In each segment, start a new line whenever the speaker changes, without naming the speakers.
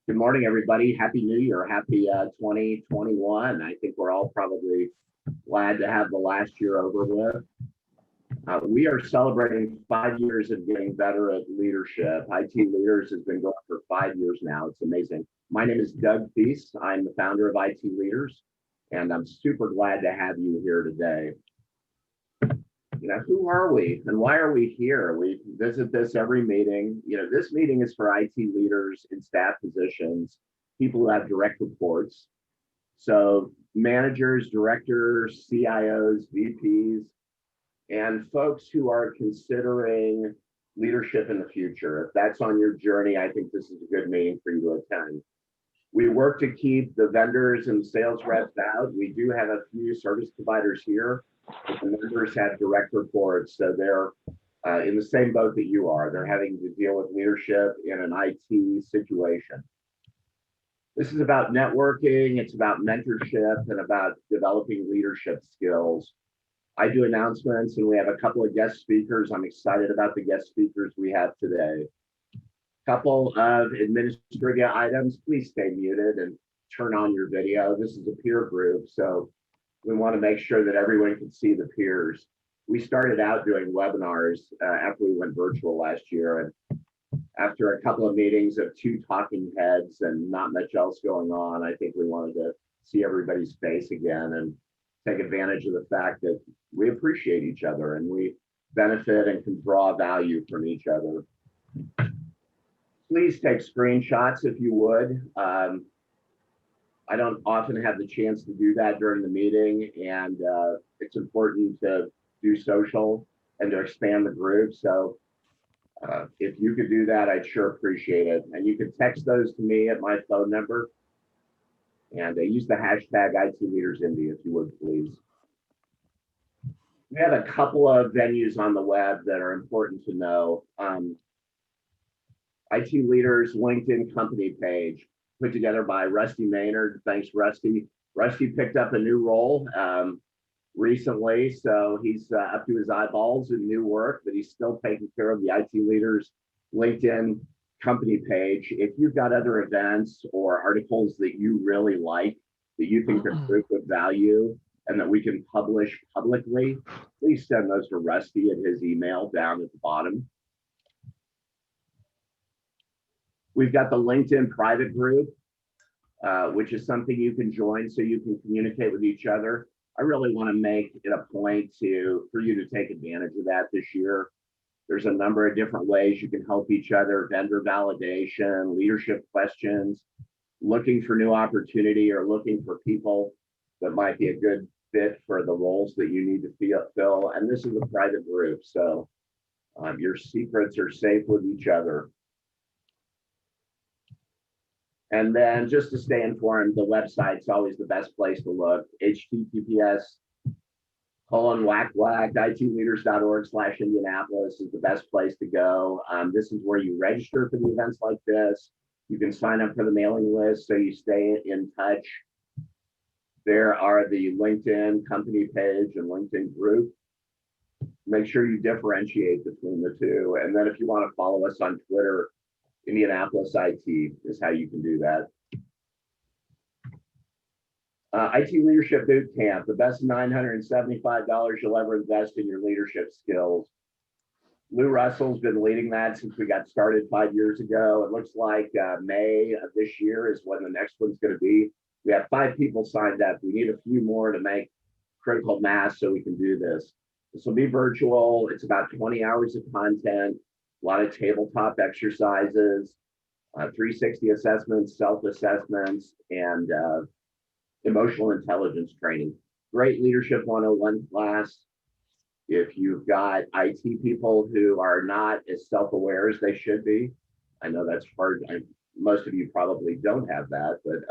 Good morning, everybody. Happy New Year. Happy 2021. I think we're all probably glad to have the last year over with. We are celebrating 5 years of getting better at leadership. IT Leaders has been going for 5 years now. It's amazing. My name is Doug Feast. I'm the founder of IT Leaders, and I'm super glad to have you here today. Who are we and why are we here? We visit this every meeting. This meeting is for IT leaders in staff positions, people who have direct reports. So managers, directors, CIOs, VPs, and folks who are considering leadership in the future. If that's on your journey, I think this is a good meeting for you to attend. We work to keep the vendors and sales reps out. We do have a few service providers here, but the members have direct reports, so they're in the same boat that you are. They're having to deal with leadership in an IT situation. This is about networking, it's about mentorship, and about developing leadership skills. I do announcements, and we have a couple of guest speakers. I'm excited about the guest speakers we have today. Couple of administrative items. Please stay muted and turn on your video. This is a peer group, so we want to make sure that everyone can see the peers. We started out doing webinars after we went virtual last year, and after a couple of meetings of two talking heads and not much else going on, I think we wanted to see everybody's face again and take advantage of the fact that we appreciate each other and we benefit and can draw value from each other. Please take screenshots if you would. I don't often have the chance to do that during the meeting, and it's important to do social and to expand the group. So if you could do that, I'd sure appreciate it. And you can text those to me at my phone number, and use the hashtag IT Leaders Indy if you would, please. We have a couple of venues on the web that are important to know. IT Leaders LinkedIn company page, put together by Rusty Maynard. Thanks, Rusty. Rusty picked up a new role recently, so he's up to his eyeballs in new work, but he's still taking care of the IT Leaders LinkedIn company page. If you've got other events or articles that you really like, that you think are proof of value and that we can publish publicly, please send those to Rusty at his email down at the bottom. We've got the LinkedIn private group, which is something you can join so you can communicate with each other. I really want to make it a point for you to take advantage of that this year. There's a number of different ways you can help each other: vendor validation, leadership questions, looking for new opportunity, or looking for people that might be a good fit for the roles that you need to fill. And this is a private group, so your secrets are safe with each other. And then just to stay informed, the website's always the best place to look. https://itleaders.org/Indianapolis is the best place to go. This is where you register for the events like this. You can sign up for the mailing list so you stay in touch. There are the LinkedIn company page and LinkedIn group. Make sure you differentiate between the two. And then if you want to follow us on Twitter, Indianapolis IT is how you can do that. IT Leadership Boot Camp, the best $975 you'll ever invest in your leadership skills. Lou Russell's been leading that since we got started 5 years ago. It looks like May of this year is when the next one's going to be. We have 5 people signed up. We need a few more to make critical mass so we can do this. This will be virtual. It's about 20 hours of content. A lot of tabletop exercises, 360 assessments, self-assessments, and emotional intelligence training. Great Leadership 101 class. If you've got IT people who are not as self-aware as they should be, I know that's hard. Most of you probably don't have that, but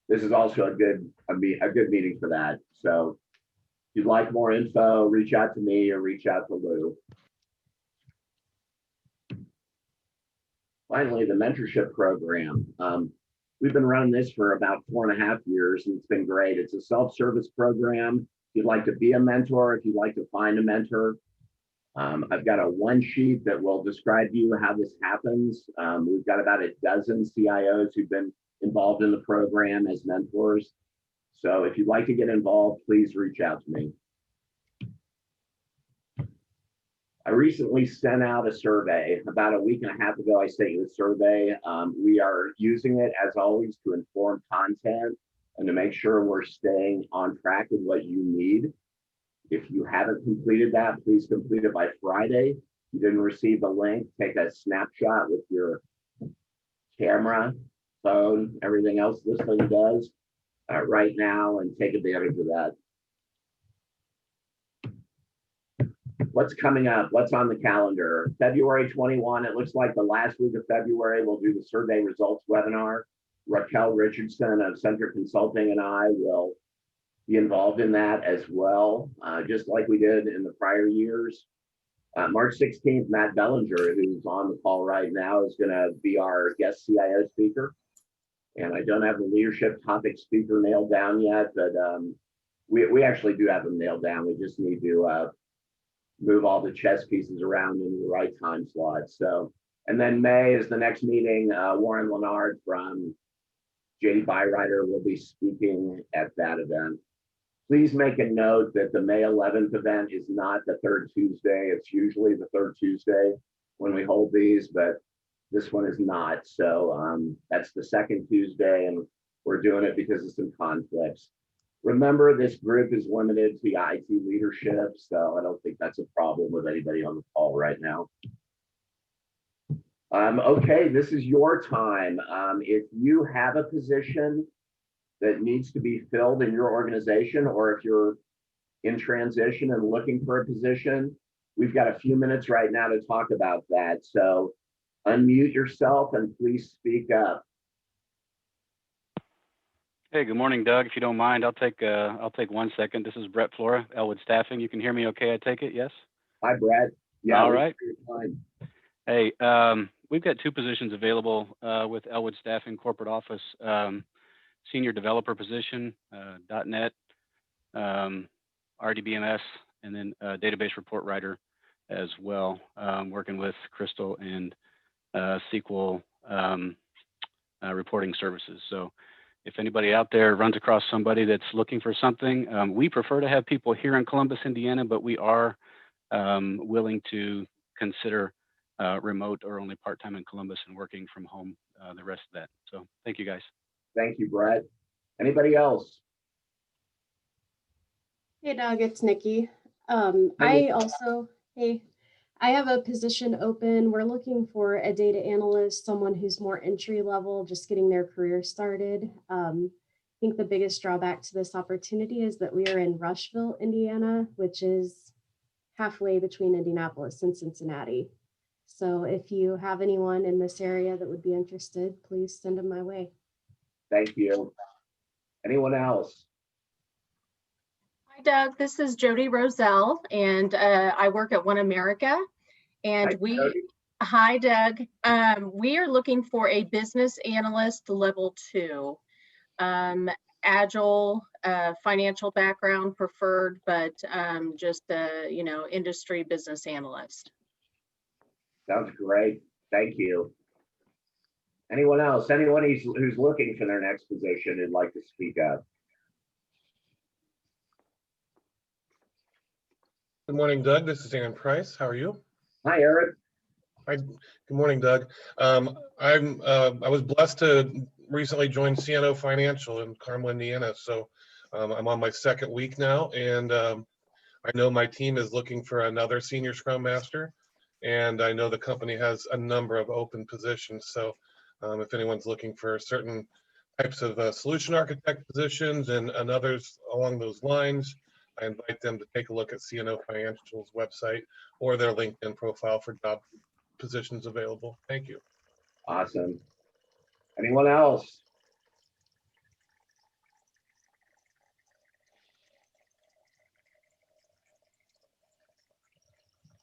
this is also a good meeting for that. So if you'd like more info, reach out to me or reach out to Lou. Finally, the mentorship program. We've been running this for about 4.5 years, and it's been great. It's a self-service program. If you'd like to be a mentor, if you'd like to find a mentor, I've got a one sheet that will describe to you how this happens. We've got about a dozen CIOs who've been involved in the program as mentors. So if you'd like to get involved, please reach out to me. I recently sent out a survey. About a week and a half ago, I sent you a survey. We are using it, as always, to inform content and to make sure we're staying on track with what you need. If you haven't completed that, please complete it by Friday. If you didn't receive the link, take a snapshot with your camera, phone, everything else this thing does right now, and take advantage of that. What's coming up? What's on the calendar? February 21, it looks like the last week of February, we'll do the survey results webinar. Raquel Richardson of Centric Consulting and I will be involved in that as well, just like we did in the prior years. March 16th, Matt Bellinger, who's on the call right now, is going to be our guest CIO speaker. And I don't have the leadership topic speaker nailed down yet, but we actually do have them nailed down. We just need to move all the chess pieces around in the right time slot. So, and then May is the next meeting. Warren Leonard from JD Byrider will be speaking at that event. Please make a note that the May 11th event is not the third Tuesday. It's usually the third Tuesday when we hold these, but this one is not. So that's the second Tuesday, and we're doing it because of some conflicts. Remember, this group is limited to IT leadership, so I don't think that's a problem with anybody on the call right now. Okay, this is your time. If you have a position that needs to be filled in your organization, or if you're in transition and looking for a position, we've got a few minutes right now to talk about that. So unmute yourself and please speak up.
Hey, good morning, Doug. If you don't mind, I'll take 1 second. This is Brett Flora, Elwood Staffing. You can hear me okay, I take it, yes?
Hi, Brett. Yeah.
All right. Hey, we've got two positions available with Elwood Staffing Corporate Office, senior developer position, .NET, RDBMS, and then database report writer as well, working with Crystal and SQL reporting services. So if anybody out there runs across somebody that's looking for something, we prefer to have people here in Columbus, Indiana, but we are willing to consider remote or only part-time in Columbus and working from home the rest of that. So thank you, guys.
Thank you, Brett. Anybody else?
Hey, Doug, it's Nikki. I have a position open. We're looking for a data analyst, someone who's more entry level, just getting their career started. I think the biggest drawback to this opportunity is that we are in Rushville, Indiana, which is halfway between Indianapolis and Cincinnati. So if you have anyone in this area that would be interested, please send them my way.
Thank you. Anyone else?
Hi, Doug. This is Jody Roselle, and I work at One America. And hi, Doug. We are looking for a business analyst level 2, Agile, financial background preferred, but just a industry business analyst.
Sounds great. Thank you. Anyone else? Anyone who's looking for their next position and like to speak up?
Good morning, Doug. This is Aaron Price. How are you?
Hi, Eric.
Hi. Good morning, Doug. I was blessed to recently join CNO Financial in Carmel, Indiana. So I'm on my second week now, and I know my team is looking for another senior Scrum Master, and I know the company has a number of open positions. So if anyone's looking for certain types of solution architect positions and others along those lines, I invite them to take a look at CNO Financial's website or their LinkedIn profile for job positions available. Thank you.
Awesome. Anyone else?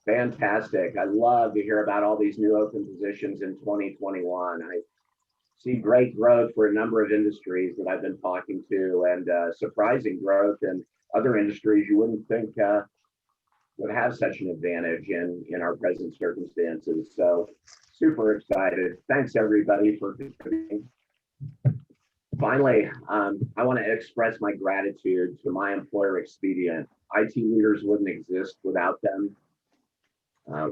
Fantastic. I love to hear about all these new open positions in 2021. I see great growth for a number of industries that I've been talking to, and surprising growth in other industries you wouldn't think would have such an advantage in our present circumstances. So super excited. Thanks everybody for contributing. Finally, I want to express my gratitude to my employer, Expedient. IT Leaders wouldn't exist without them.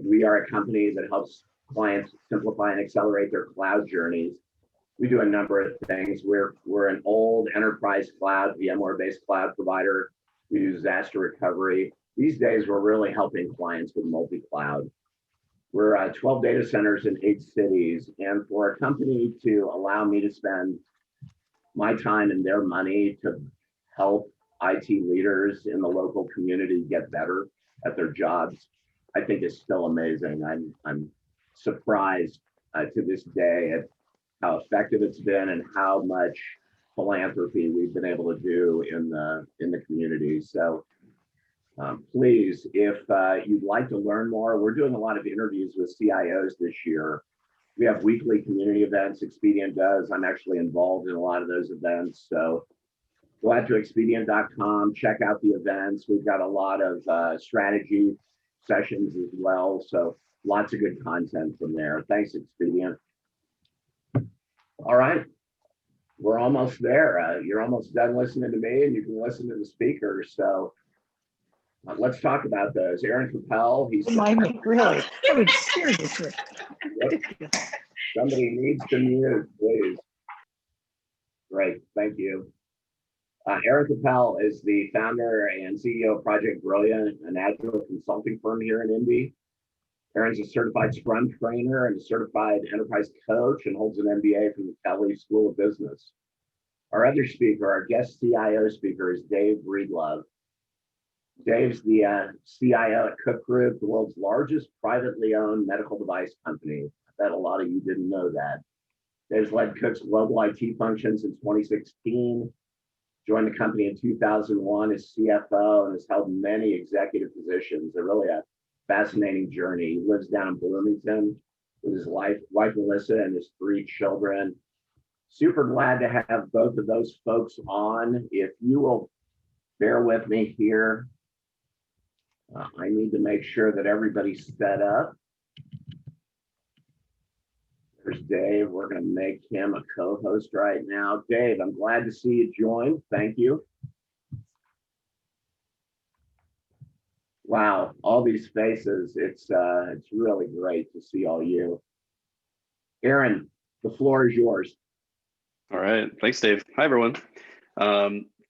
We are a company that helps clients simplify and accelerate their cloud journeys. We do a number of things. We're an old enterprise cloud, VMware-based cloud provider. We do disaster recovery. These days, we're really helping clients with multi-cloud. We're 12 data centers in 8 cities. And for a company to allow me to spend my time and their money to help IT leaders in the local community get better at their jobs, I think is still amazing. I'm surprised to this day at how effective it's been and how much philanthropy we've been able to do in the community. So please, if you'd like to learn more, we're doing a lot of interviews with CIOs this year. We have weekly community events, Expedient does. I'm actually involved in a lot of those events. So go out to expedient.com, check out the events. We've got a lot of strategy sessions as well. So lots of good content from there. Thanks, Expedient. All right, we're almost there. You're almost done listening to me and you can listen to the speakers. So let's talk about those. Aaron Kopel, he's
really. I mean, seriously.
Somebody needs to mute, please. Great, thank you. Aaron Kopel is the founder and CEO of Project Brilliant, an agile consulting firm here in Indy. Aaron's a certified Scrum trainer and a certified enterprise coach and holds an MBA from the Kelley School of Business. Our other speaker, our guest CIO speaker, is Dave Breedlove. Dave's the CIO at Cook Group, the world's largest privately owned medical device company. I bet a lot of you didn't know that. Dave's led Cook's global IT function since 2016, joined the company in 2001 as CFO, and has held many executive positions. They're really a fascinating journey. He lives down in Bloomington with his wife Melissa, and his 3 children. Super glad to have both of those folks on. If you will bear with me here, I need to make sure that everybody's set up. There's Dave. We're going to make him a co-host right now. Dave, I'm glad to see you join. Thank you. Wow, all these faces. It's really great to see all you. Aaron, the floor is yours.
All right, thanks, Dave. Hi, everyone.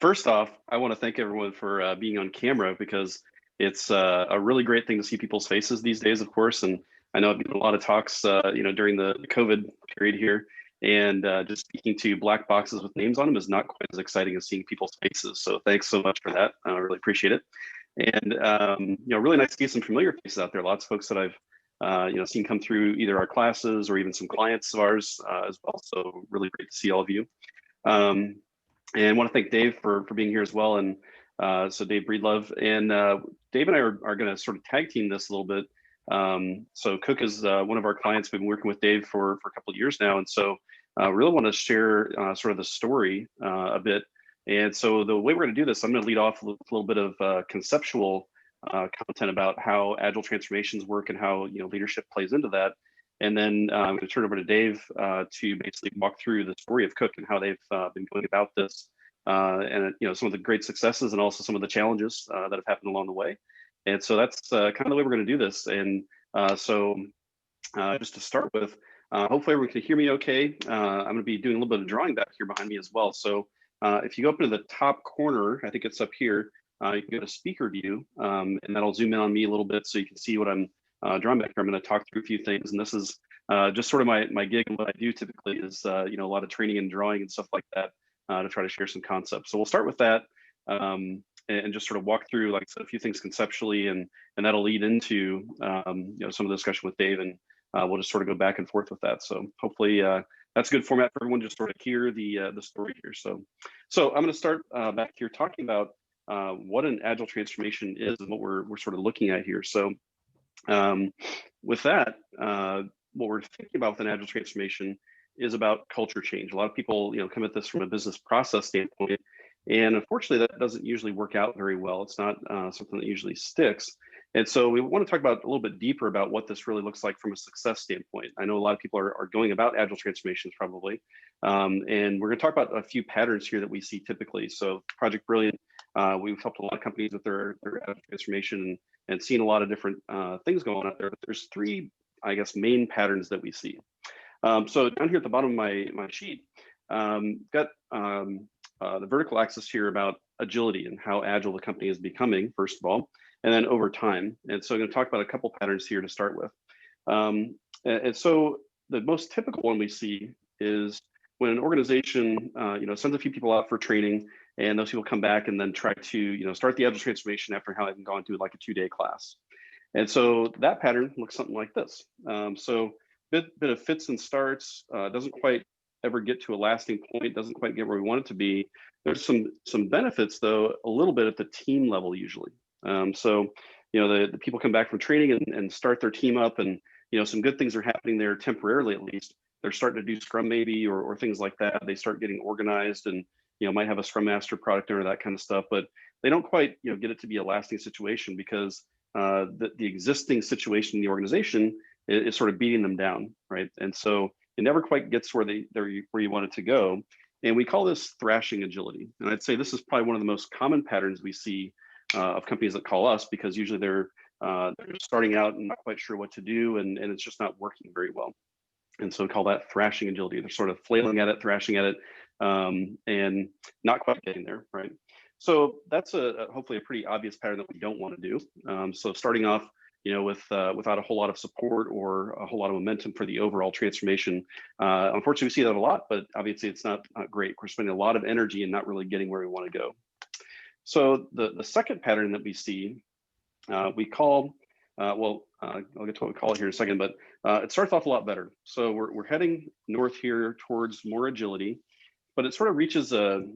First off, I want to thank everyone for being on camera, because it's a really great thing to see people's faces these days, of course. And I know I've been a lot of talks, during the COVID period here, and just speaking to black boxes with names on them is not quite as exciting as seeing people's faces. So thanks so much for that. I really appreciate it. And really nice to see some familiar faces out there. Lots of folks that I've seen come through either our classes or even some clients of ours as well. So really great to see all of you. And I want to thank Dave for being here as well. And so Dave Breedlove, and Dave and I are going to sort of tag team this a little bit. So Cook is one of our clients. We've been working with Dave for a couple of years now. And so really want to share sort of the story a bit. And so the way we're going to do this, I'm going to lead off with a little bit of conceptual content about how Agile transformations work and how leadership plays into that. And then I'm going to turn it over to Dave to basically walk through the story of Cook and how they've been going about this, and some of the great successes and also some of the challenges that have happened along the way. And so that's kind of the way we're going to do this. And so just to start with, hopefully everyone can hear me okay. I'm going to be doing a little bit of drawing back here behind me as well. So if you go up to the top corner, I think it's up here, you can go to speaker view, and that'll zoom in on me a little bit so you can see what I'm drawing back here. I'm going to talk through a few things, and this is just sort of my gig, and what I do typically is a lot of training and drawing and stuff like that to try to share some concepts. So we'll start with that and just sort of walk through, like I said, a few things conceptually, and that'll lead into some of the discussion with Dave, and we'll just sort of go back and forth with that. So hopefully that's a good format for everyone to just sort of hear the story here. So I'm going to start back here talking about what an agile transformation is and what we're sort of looking at here. So with that, what we're thinking about with an agile transformation is about culture change. A lot of people, come at this from a business process standpoint, and unfortunately, that doesn't usually work out very well. It's not something that usually sticks. And so we want to talk about a little bit deeper about what this really looks like from a success standpoint. I know a lot of people are going about agile transformations probably, and we're going to talk about a few patterns here that we see typically. So Project Brilliant, we've helped a lot of companies with their agile transformation and seen a lot of different things going on out there. But there's three, I guess, main patterns that we see. So down here at the bottom of my sheet, got the vertical axis here about agility and how agile the company is becoming, first of all, and then over time. And so I'm going to talk about a couple patterns here to start with. And so the most typical one we see is when an organization, sends a few people out for training, and those people come back and then try to, start the agile transformation after having gone through like a 2-day class. And so that pattern looks something like this. So bit of fits and starts, doesn't quite ever get to a lasting point, doesn't quite get where we want it to be. There's some benefits though, a little bit at the team level usually. So the people come back from training and start their team up, and some good things are happening there temporarily at least. They're starting to do Scrum maybe or things like that. They start getting organized and might have a Scrum Master, product owner, that kind of stuff, but they don't quite get it to be a lasting situation because the existing situation in the organization is sort of beating them down, right? And so it never quite gets where you want it to go. And we call this thrashing agility. And I'd say this is probably one of the most common patterns we see of companies that call us, because usually they're starting out and not quite sure what to do, and it's just not working very well. And so we call that thrashing agility. They're sort of flailing at it, thrashing at it, and not quite getting there, right? So that's hopefully a pretty obvious pattern that we don't want to do. So starting off, without a whole lot of support or a whole lot of momentum for the overall transformation. Unfortunately, we see that a lot, but obviously it's not great. We're spending a lot of energy and not really getting where we want to go. So the second pattern that we see, we call, I'll get to what we call it here in a second, but it starts off a lot better. So we're heading north here towards more agility, but it sort of reaches a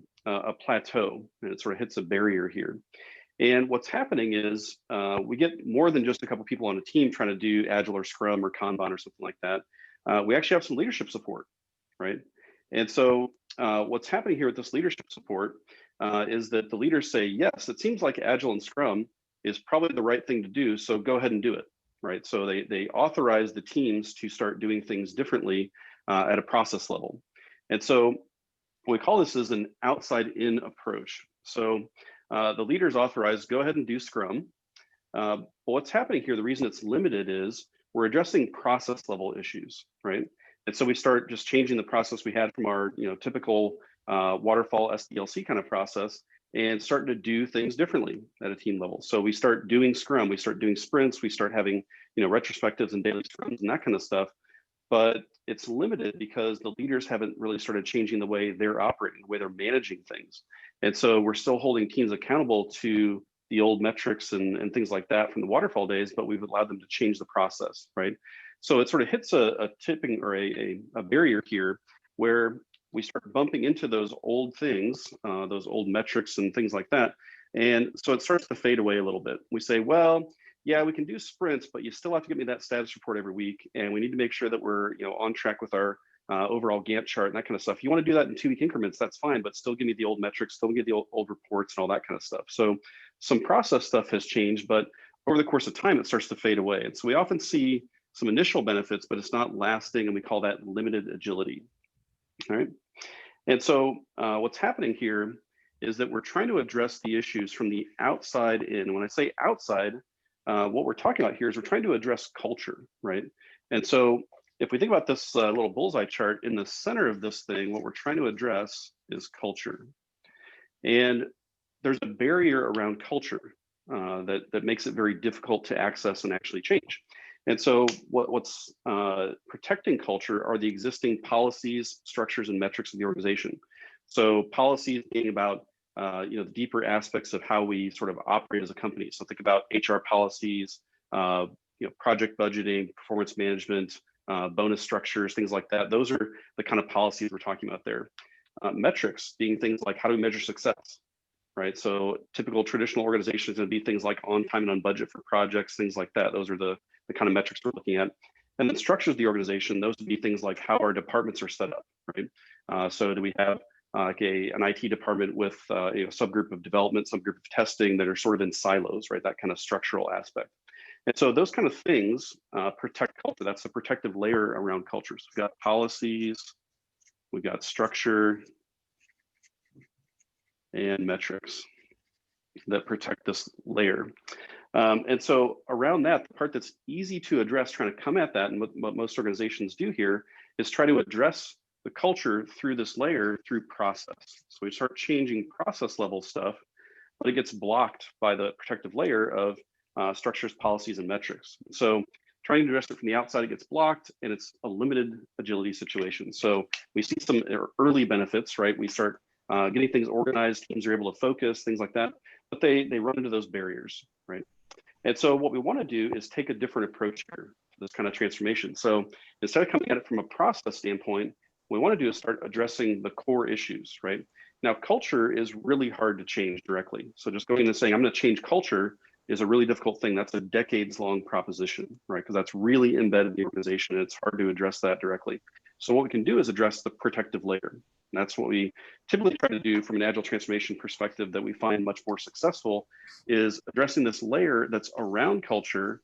plateau, and it sort of hits a barrier here. And what's happening is we get more than just a couple people on a team trying to do Agile or Scrum or Kanban or something like that. We actually have some leadership support, right? And so what's happening here with this leadership support is that the leaders say, yes, it seems like Agile and Scrum is probably the right thing to do, so go ahead and do it, right? So they authorize the teams to start doing things differently at a process level. And so what we call this is an outside-in approach. So the leaders authorize, go ahead and do Scrum. But what's happening here, the reason it's limited is we're addressing process level issues, right? And so we start just changing the process we had from our typical waterfall SDLC kind of process, and starting to do things differently at a team level. So we start doing Scrum, we start doing sprints, we start having retrospectives and daily Scrums and that kind of stuff. But it's limited because the leaders haven't really started changing the way they're operating, the way they're managing things. And so we're still holding teams accountable to the old metrics and things like that from the waterfall days, but we've allowed them to change the process, right? So it sort of hits a tipping or a barrier here where we start bumping into those old things, those old metrics and things like that. And so it starts to fade away a little bit. We say, well, yeah, we can do sprints, but you still have to give me that status report every week. And we need to make sure that we're on track with our overall Gantt chart and that kind of stuff. If you want to do that in 2-week increments, that's fine, but still give me the old metrics, still give me the old reports and all that kind of stuff. So some process stuff has changed, but over the course of time, it starts to fade away. And so we often see some initial benefits, but it's not lasting, and we call that limited agility. All right. And so what's happening here is that we're trying to address the issues from the outside in. When I say outside, what we're talking about here is we're trying to address culture, right? And so if we think about this little bullseye chart, in the center of this thing, what we're trying to address is culture. And there's a barrier around culture that makes it very difficult to access and actually change. And so what's protecting culture are the existing policies, structures, and metrics of the organization. So policies being about the deeper aspects of how we sort of operate as a company. So think about HR policies, project budgeting, performance management, bonus structures, things like that. Those are the kind of policies we're talking about there. Metrics being things like, how do we measure success, right? So typical traditional organizations are going to be things like on time and on budget for projects, things like that. Those are the kind of metrics we're looking at. And then structures of the organization, those would be things like how our departments are set up, right? So do we have like an IT department with a subgroup of development, subgroup of testing that are sort of in silos, right? That kind of structural aspect. And so those kind of things protect culture. That's the protective layer around cultures. We've got policies, we've got structure, and metrics that protect this layer. And so around that, the part that's easy to address, trying to come at that, and what most organizations do here is try to address the culture through this layer through process. So we start changing process level stuff, but it gets blocked by the protective layer of structures, policies, and metrics. So trying to address it from the outside, it gets blocked, and it's a limited agility situation. So we see some early benefits, right? We start getting things organized, teams are able to focus, things like that, but they run into those barriers, right? And so what we want to do is take a different approach here to this kind of transformation. So instead of coming at it from a process standpoint, what we want to do is start addressing the core issues, right? Now, culture is really hard to change directly. So just going and saying, I'm going to change culture is a really difficult thing. That's a decades-long proposition, right? Because that's really embedded in the organization, and it's hard to address that directly. So what we can do is address the protective layer. And that's what we typically try to do from an agile transformation perspective that we find much more successful, is addressing this layer that's around culture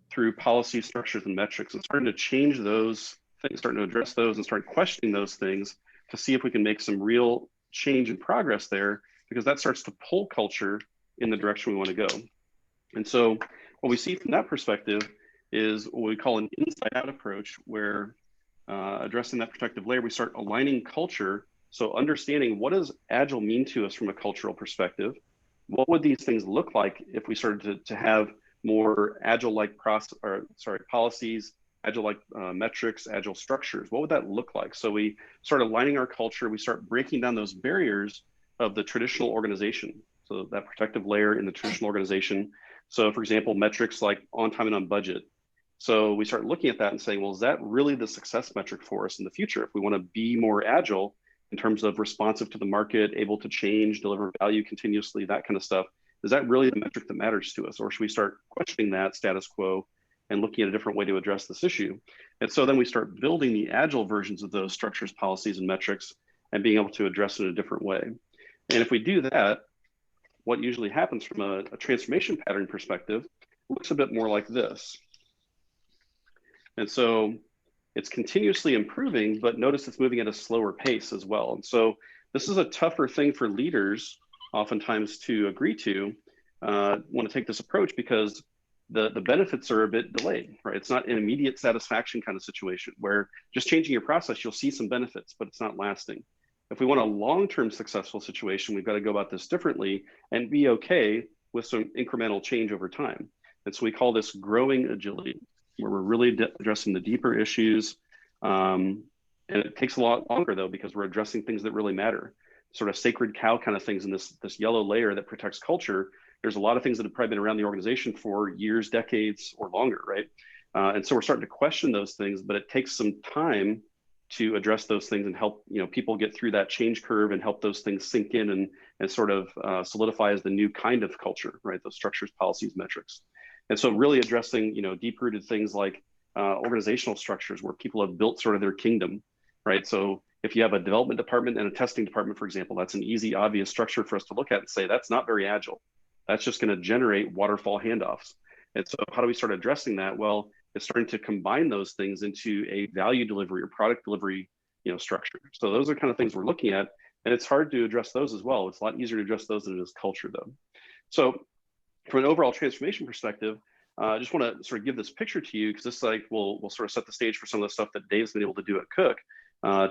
through policy, structures, and metrics, and starting to change those things, starting to address those and start questioning those things to see if we can make some real change and progress there, because that starts to pull culture in the direction we want to go. And so what we see from that perspective is what we call an inside out approach, where addressing that protective layer, we start aligning culture. So understanding, what does agile mean to us from a cultural perspective? What would these things look like if we started to have more agile-like policies, agile-like metrics, agile structures? What would that look like? So we start aligning our culture. We start breaking down those barriers of the traditional organization. So that protective layer in the traditional organization. So for example, metrics like on time and on budget. So we start looking at that and saying, well, is that really the success metric for us in the future? If we want to be more agile in terms of responsive to the market, able to change, deliver value continuously, that kind of stuff, is that really the metric that matters to us? Or should we start questioning that status quo and looking at a different way to address this issue? And so then we start building the agile versions of those structures, policies, and metrics, and being able to address it in a different way. And if we do that, what usually happens from a transformation pattern perspective looks a bit more like this. And so it's continuously improving, but notice it's moving at a slower pace as well. And so this is a tougher thing for leaders oftentimes to agree to, want to take this approach, because the benefits are a bit delayed, right? It's not an immediate satisfaction kind of situation where just changing your process, you'll see some benefits, but it's not lasting. If we want a long-term successful situation, we've got to go about this differently and be okay with some incremental change over time. And so we call this growing agility, where we're really addressing the deeper issues. And it takes a lot longer though, because we're addressing things that really matter. Sort of sacred cow kind of things in this yellow layer that protects culture. There's a lot of things that have probably been around the organization for years, decades, or longer, right? And so we're starting to question those things, but it takes some time to address those things and help people get through that change curve and help those things sink in and sort of solidify as the new kind of culture, right? Those structures, policies, metrics. And so really addressing deep-rooted things like organizational structures where people have built sort of their kingdom, right? So if you have a development department and a testing department, for example, that's an easy, obvious structure for us to look at and say, that's not very agile. That's just going to generate waterfall handoffs. And so how do we start addressing that? Well, it's starting to combine those things into a value delivery or product delivery structure. So those are kind of things we're looking at, and it's hard to address those as well. It's a lot easier to address those than it is culture though. So from an overall transformation perspective, I just want to sort of give this picture to you, because this will sort of set the stage for some of the stuff that Dave's been able to do at Cook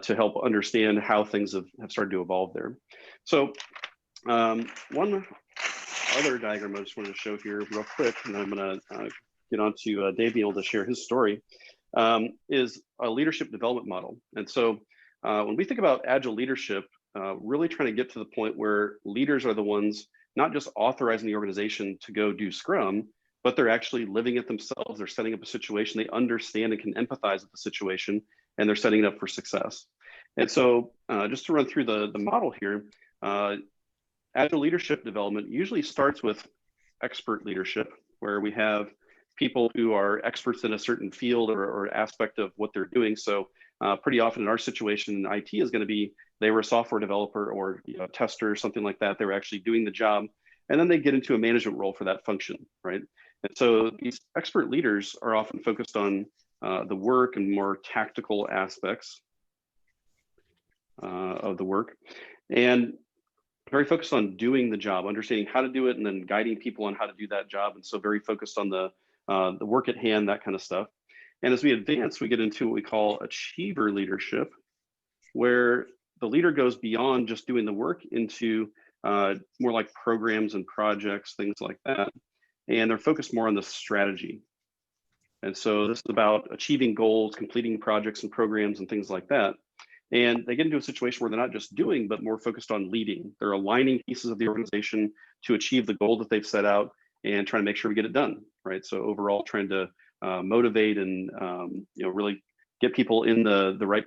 to help understand how things have started to evolve there. So one other diagram I just wanted to show here real quick, and I'm going to get on to Dave being able to share his story, is a leadership development model. And so when we think about agile leadership, really trying to get to the point where leaders are the ones not just authorizing the organization to go do Scrum, but they're actually living it themselves. They're setting up a situation, they understand and can empathize with the situation, and they're setting it up for success. And so just to run through the model here, agile leadership development usually starts with expert leadership, where we have people who are experts in a certain field or aspect of what they're doing. So pretty often in our situation in IT is going to be, they were a software developer or tester or something like that. They were actually doing the job. and then they get into a management role for that function, right? And so these expert leaders are often focused on the work and more tactical aspects of the work, and very focused on doing the job, understanding how to do it, and then guiding people on how to do that job. And so very focused on the work at hand, that kind of stuff. And as we advance, we get into what we call achiever leadership, where the leader goes beyond just doing the work into more like programs and projects, things like that. And they're focused more on the strategy. And so this is about achieving goals, completing projects and programs and things like that. And they get into a situation where they're not just doing, but more focused on leading. They're aligning pieces of the organization to achieve the goal that they've set out and trying to make sure we get it done, right? So overall, trying to motivate and really get people in the right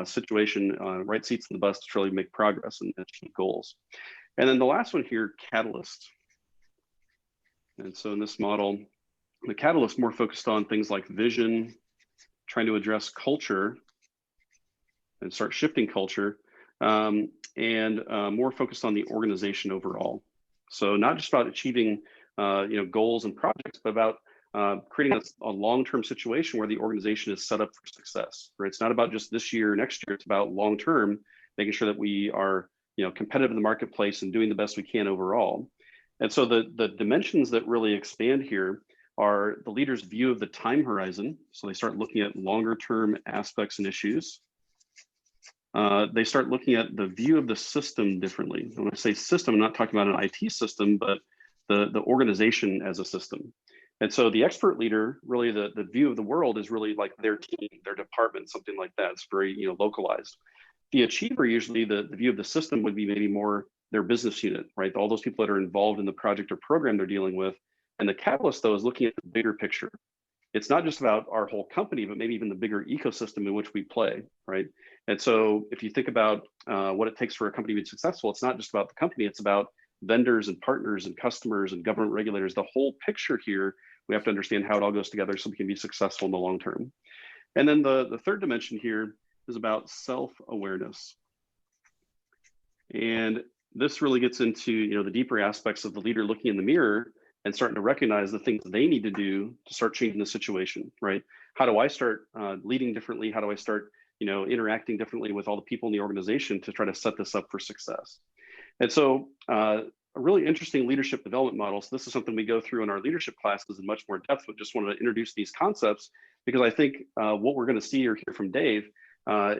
situation, right seats in the bus to truly make progress and achieve goals. And then the last one here, catalyst. And so in this model, the catalyst more focused on things like vision, trying to address culture and start shifting culture, and more focused on the organization overall. So not just about achieving goals and projects, but about creating a long-term situation where the organization is set up for success. Right? It's not about just this year or next year. It's about long-term, making sure that we are competitive in the marketplace and doing the best we can overall. And so the dimensions that really expand here are the leader's view of the time horizon. So they start looking at longer-term aspects and issues. They start looking at the view of the system differently. When I say system, I'm not talking about an IT system, but the organization as a system. And so the expert leader, really the view of the world is really like their team, their department, something like that. It's very localized. The achiever, usually the view of the system would be maybe more their business unit, right? All those people that are involved in the project or program they're dealing with. And the catalyst, though, is looking at the bigger picture. It's not just about our whole company, but maybe even the bigger ecosystem in which we play, right? And so if you think about what it takes for a company to be successful, it's not just about the company, it's about vendors and partners and customers and government regulators. The whole picture here, we have to understand how it all goes together so we can be successful in the long term. And then the third dimension here is about self-awareness. And this really gets into the deeper aspects of the leader looking in the mirror and starting to recognize the things they need to do to start changing the situation, right? How do I start leading differently? How do I start interacting differently with all the people in the organization to try to set this up for success? And so a really interesting leadership development model. So this is something we go through in our leadership classes in much more depth, but just wanted to introduce these concepts because I think what we're going to see or hear from Dave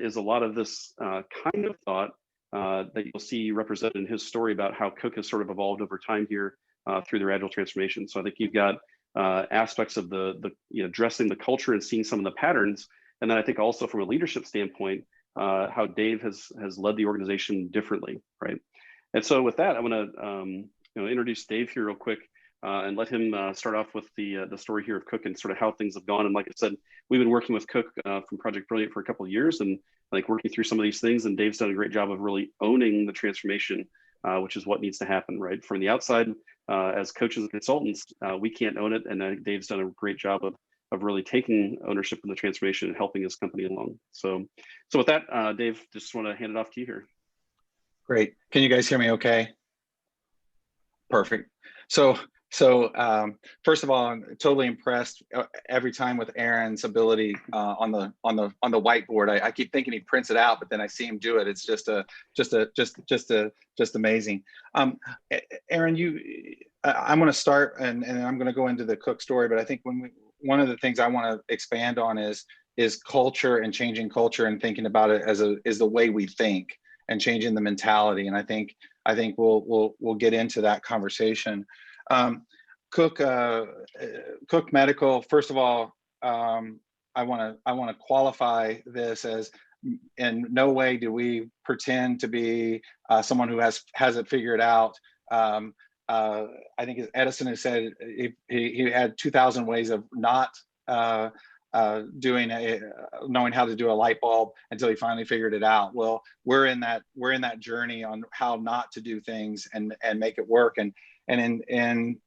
is a lot of this kind of thought that you'll see represented in his story about how Cook has sort of evolved over time here through their Agile transformation. So I think you've got aspects of the addressing the culture and seeing some of the patterns. And then I think also from a leadership standpoint, how Dave has led the organization differently, right? And so with that, I'm going to introduce Dave here real quick and let him start off with the story here of Cook and sort of how things have gone. And like I said, we've been working with Cook from Project Brilliant for a couple of years and like working through some of these things. And Dave's done a great job of really owning the transformation, which is what needs to happen, right? From the outside, as coaches and consultants, we can't own it. And I think Dave's done a great job of really taking ownership of the transformation and helping his company along. So with that, Dave, just want to hand it off to you here.
Great. Can you guys hear me okay? Perfect. So first of all, I'm totally impressed every time with Aaron's ability on the whiteboard. I keep thinking he prints it out, but then I see him do it. It's just amazing. Aaron, I'm going to start and I'm going to go into the Cook story, but I think one of the things I want to expand on is culture and changing culture and thinking about it as the way we think and changing the mentality. And I think we'll get into that conversation. Cook Medical. First of all, I want to qualify this as in no way do we pretend to be someone who has it figured out. I think Edison has said he had 2,000 ways of not knowing how to do a light bulb until he finally figured it out. Well, we're in that journey on how not to do things and make it work. And in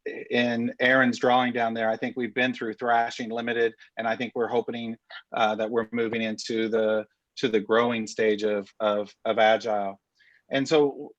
Aaron's drawing down there, I think we've been through Thrashing Limited, and I think we're hoping that we're moving into the growing stage of Agile. And so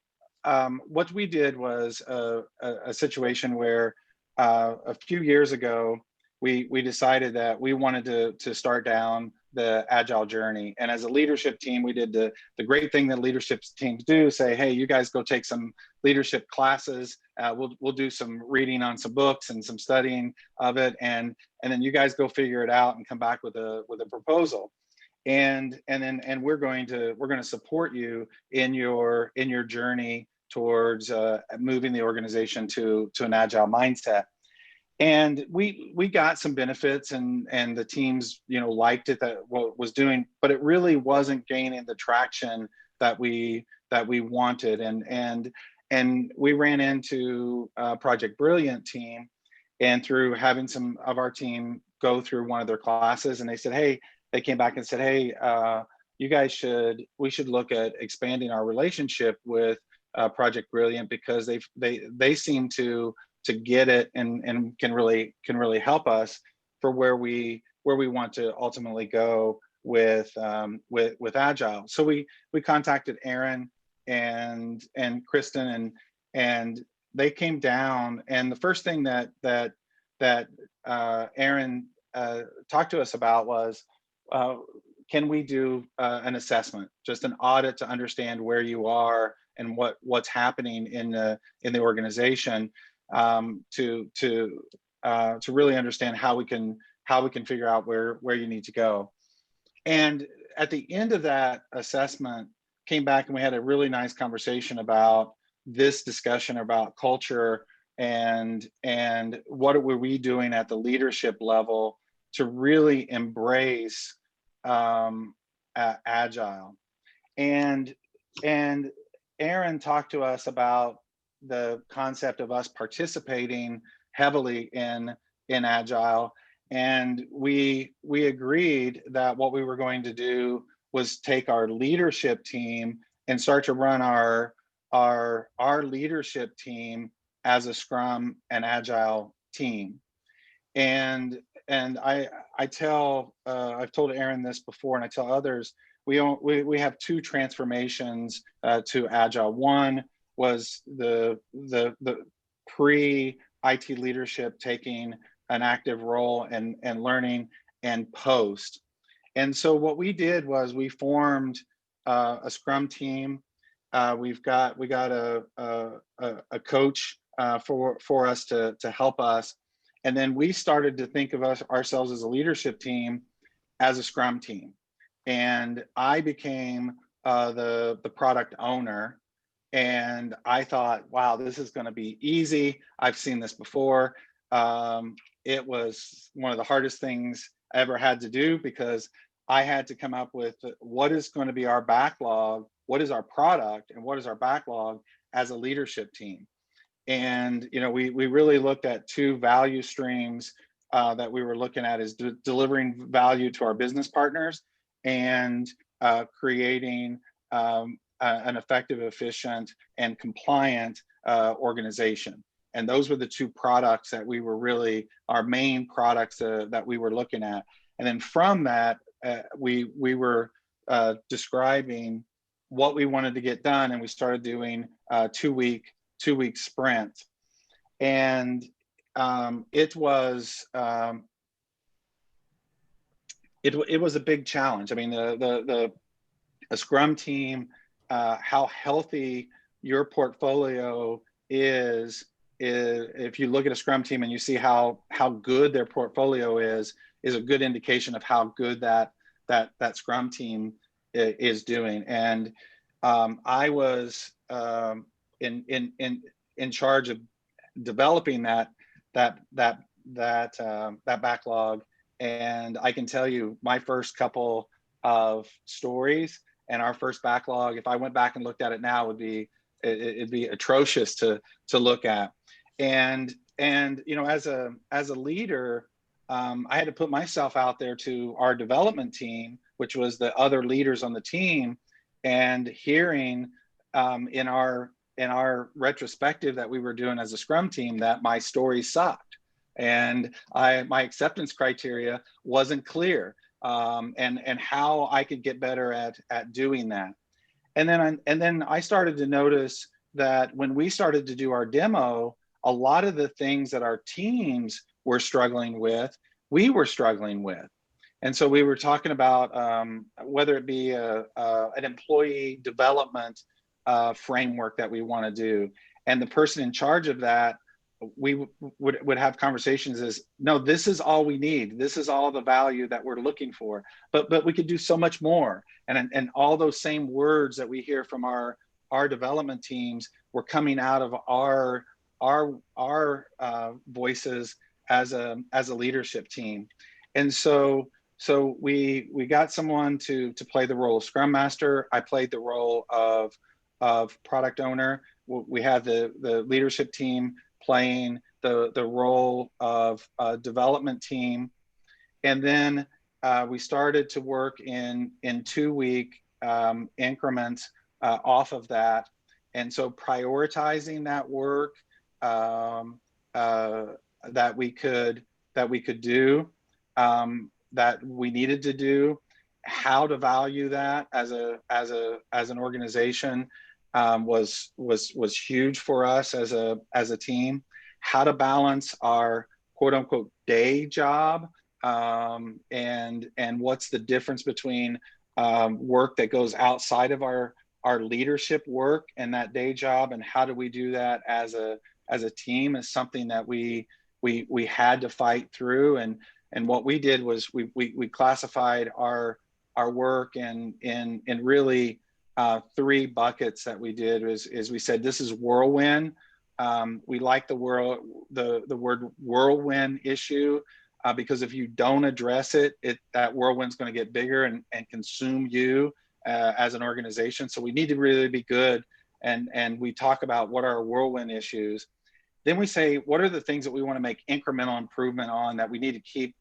what we did was a situation where a few years ago, we decided that we wanted to start down the Agile journey. And as a leadership team, we did the great thing that leadership teams do, say, hey, you guys go take some leadership classes. We'll do some reading on some books and some studying of it. And then you guys go figure it out and come back with a proposal. And we're going to support you in your journey towards moving the organization to an Agile mindset. And we got some benefits, and the teams, liked it, that what was doing, but it really wasn't gaining the traction that we wanted. And we ran into Project Brilliant team, and through having some of our team go through one of their classes, and they came back and said, hey, you guys we should look at expanding our relationship with Project Brilliant, because they seem to get it and can really help us for where we want to ultimately go with Agile. So we contacted Aaron and Kristen, and they came down, and the first thing that Aaron talked to us about was, can we do an assessment, just an audit, to understand where you are and what's happening in the organization, to really understand how we can figure out where you need to go. And at the end of that assessment, came back and we had a really nice conversation about this discussion about culture and what were we doing at the leadership level to really embrace Agile. And Aaron talked to us about the concept of us participating heavily in Agile, and we agreed that what we were going to do was take our leadership team and start to run our leadership team as a Scrum and Agile team. And I've told Aaron this before, and I tell others, we have two transformations to Agile. One was the pre-IT leadership taking an active role and learning, and post. And so what we did was we formed a Scrum team. We got a coach for us to help us. And then we started to think of ourselves as a leadership team, as a Scrum team. And I became the product owner. And I thought, wow, this is going to be easy. I've seen this before. It was one of the hardest things I ever had to do, because I had to come up with what is going to be our backlog, what is our product, and what is our backlog as a leadership team. And we really looked at two value streams that we were looking at, is delivering value to our business partners, and creating an effective, efficient, and compliant organization. And those were the two products that we were really our main products that we were looking at. And then from that, we were describing what we wanted to get done, and we started doing two-week sprints. And it was a big challenge. I mean, a Scrum team, how healthy your portfolio is if you look at a Scrum team and you see how good their portfolio is a good indication of how good that Scrum team is doing. And I was in charge of developing that backlog. And I can tell you, my first couple of stories and our first backlog, if I went back and looked at it now, it'd be atrocious to look at. And as a leader, I had to put myself out there to our development team, which was the other leaders on the team, and hearing in our retrospective that we were doing as a Scrum team that my story sucked, and my acceptance criteria wasn't clear, and how I could get better at doing that. And then I started to notice that when we started to do our demo, a lot of the things that our teams were struggling with, we were struggling with. And so we were talking about whether it be an employee development framework that we want to do. And the person in charge of that, we would have conversations as, no, this is all we need. This is all the value that we're looking for. But we could do so much more. And all those same words that we hear from our development teams were coming out of our voices as a leadership team. And so we got someone to play the role of Scrum Master. I played the role of product owner. We had the leadership team playing the role of development team. And then we started to work in 2-week increments off of that. And so prioritizing that work that we could do, that we needed to do, how to value that as an organization was huge for us as a team. How to balance our quote unquote day job and what's the difference between work that goes outside of our leadership work and that day job, and how do we do that as a team is something that we had to fight through. And what we did was we classified our work in really 3 buckets that we did is we said, this is whirlwind. We like the word whirlwind issue because if you don't address it, that whirlwind's going to get bigger and consume you as an organization. So we need to really be good. And we talk about what are our whirlwind issues. Then we say, what are the things that we want to make incremental improvement on, that we need to keep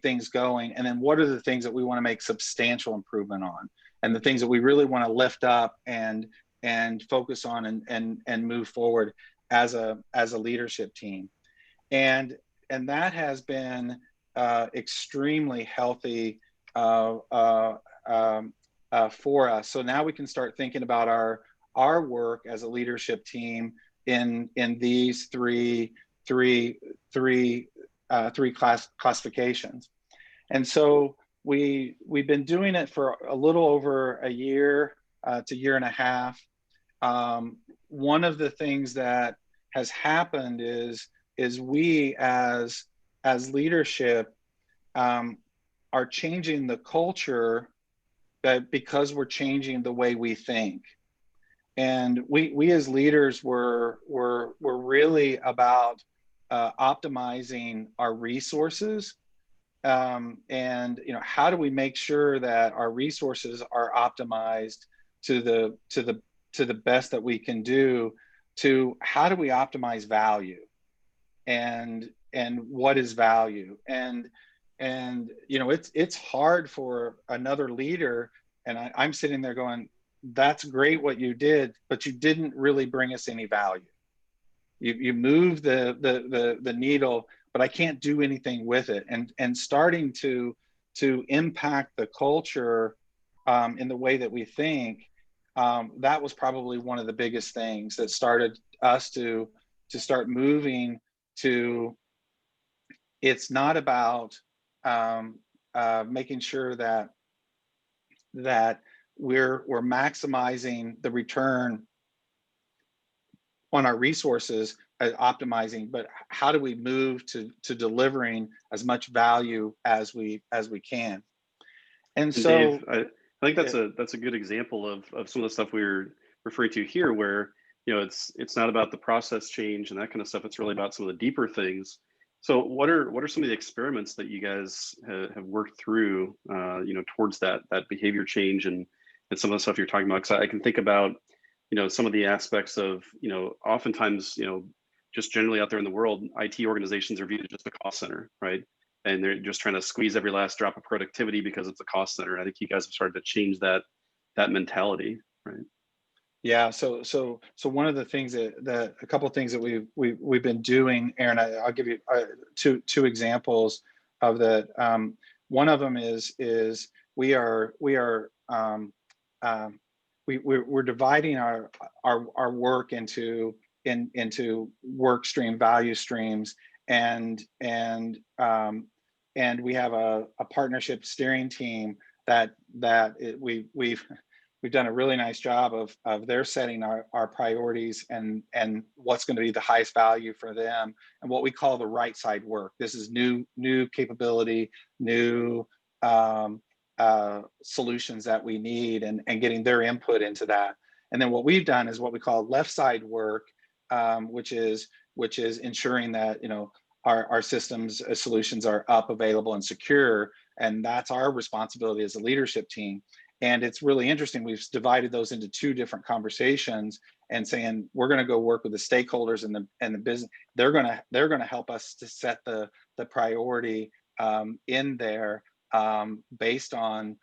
things going? And then what are the things that we want to make substantial improvement on, and the things that we really want to lift up and focus on and move forward as a leadership team. And that has been extremely healthy for us. So now we can start thinking about our work as a leadership team in these three classifications. And so we've been doing it for a little over a year to year and a half. One of the things that has happened is we as leadership are changing the culture because we're changing the way we think. And we as leaders were really about optimizing our resources, and how do we make sure that our resources are optimized to the best that we can do, to how do we optimize value and what is value. And it's hard for another leader, and I'm sitting there going, that's great what you did, but you didn't really bring us any value. You moved the needle, but I can't do anything with it. And starting to impact the culture in the way that we think, that was probably one of the biggest things that started us to start moving to, it's not about making sure that we're maximizing the return on our resources, optimizing, but how do we move to delivering as much value as we can. And so
Dave, I think that's a good example of some of the stuff we were referring to here, where it's not about the process change and that kind of stuff. It's really about some of the deeper things. So what are some of the experiments that you guys have worked through, towards that behavior change and some of the stuff you're talking about? Because I can think about, some of the aspects of, oftentimes, just generally out there in the world, IT organizations are viewed as just a cost center, right? And they're just trying to squeeze every last drop of productivity because it's a cost center. I think you guys have started to change that mentality, right?
Yeah. So one of the things that a couple of things that we've been doing, Aaron, I'll give you two examples of that. One of them is we are we're dividing our work into work stream value streams, and we have a partnership steering team that we've done a really nice job of their setting our priorities and what's going to be the highest value for them, and what we call the right side work. This is new capability, new solutions that we need, and getting their input into that. And then what we've done is what we call left side work, which is ensuring that our systems solutions are up, available, and secure, and that's our responsibility as a leadership team. And it's really interesting. We've divided those into two different conversations, and saying we're going to go work with the stakeholders and the business. They're going to help us to set the priority in there based on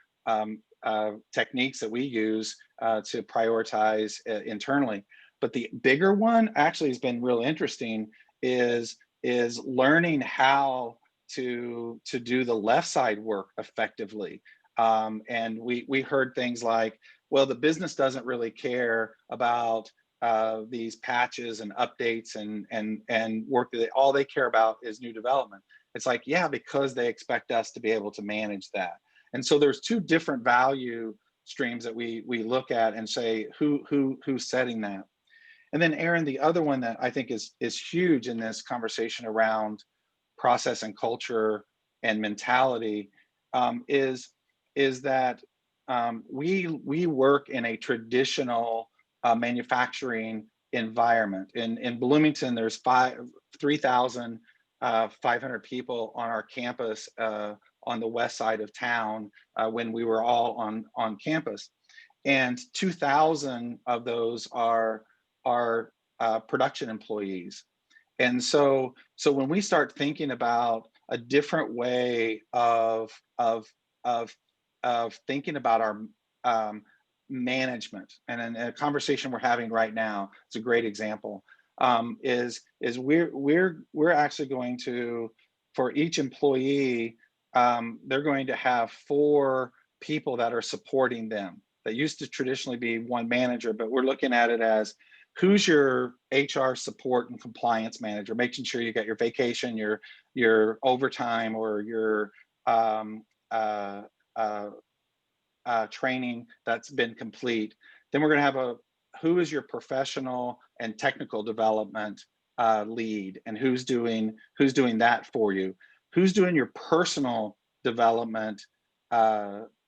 techniques that we use to prioritize internally. But the bigger one actually has been real interesting is learning how to do the left side work effectively. And we heard things like, well, the business doesn't really care about these patches and updates and work. All they care about is new development. It's like, yeah, because they expect us to be able to manage that. And so there's two different value streams that we look at and say, who's setting that? And then Aaron, the other one that I think is huge in this conversation around process and culture and mentality is that we work in a traditional manufacturing environment. In Bloomington, there's 3,500 people on our campus on the west side of town when we were all on campus, and 2,000 of those are production employees. And so when we start thinking about a different way of thinking about our management, and in a conversation we're having right now, it's a great example, is we're actually going to, for each employee, they're going to have 4 people that are supporting them. That used to traditionally be one manager, but we're looking at it as, who's your HR support and compliance manager, making sure you got your vacation, your overtime, or your training that's been complete. Then we're going to have who is your professional and technical development lead, and who's doing that for you. Who's doing your personal development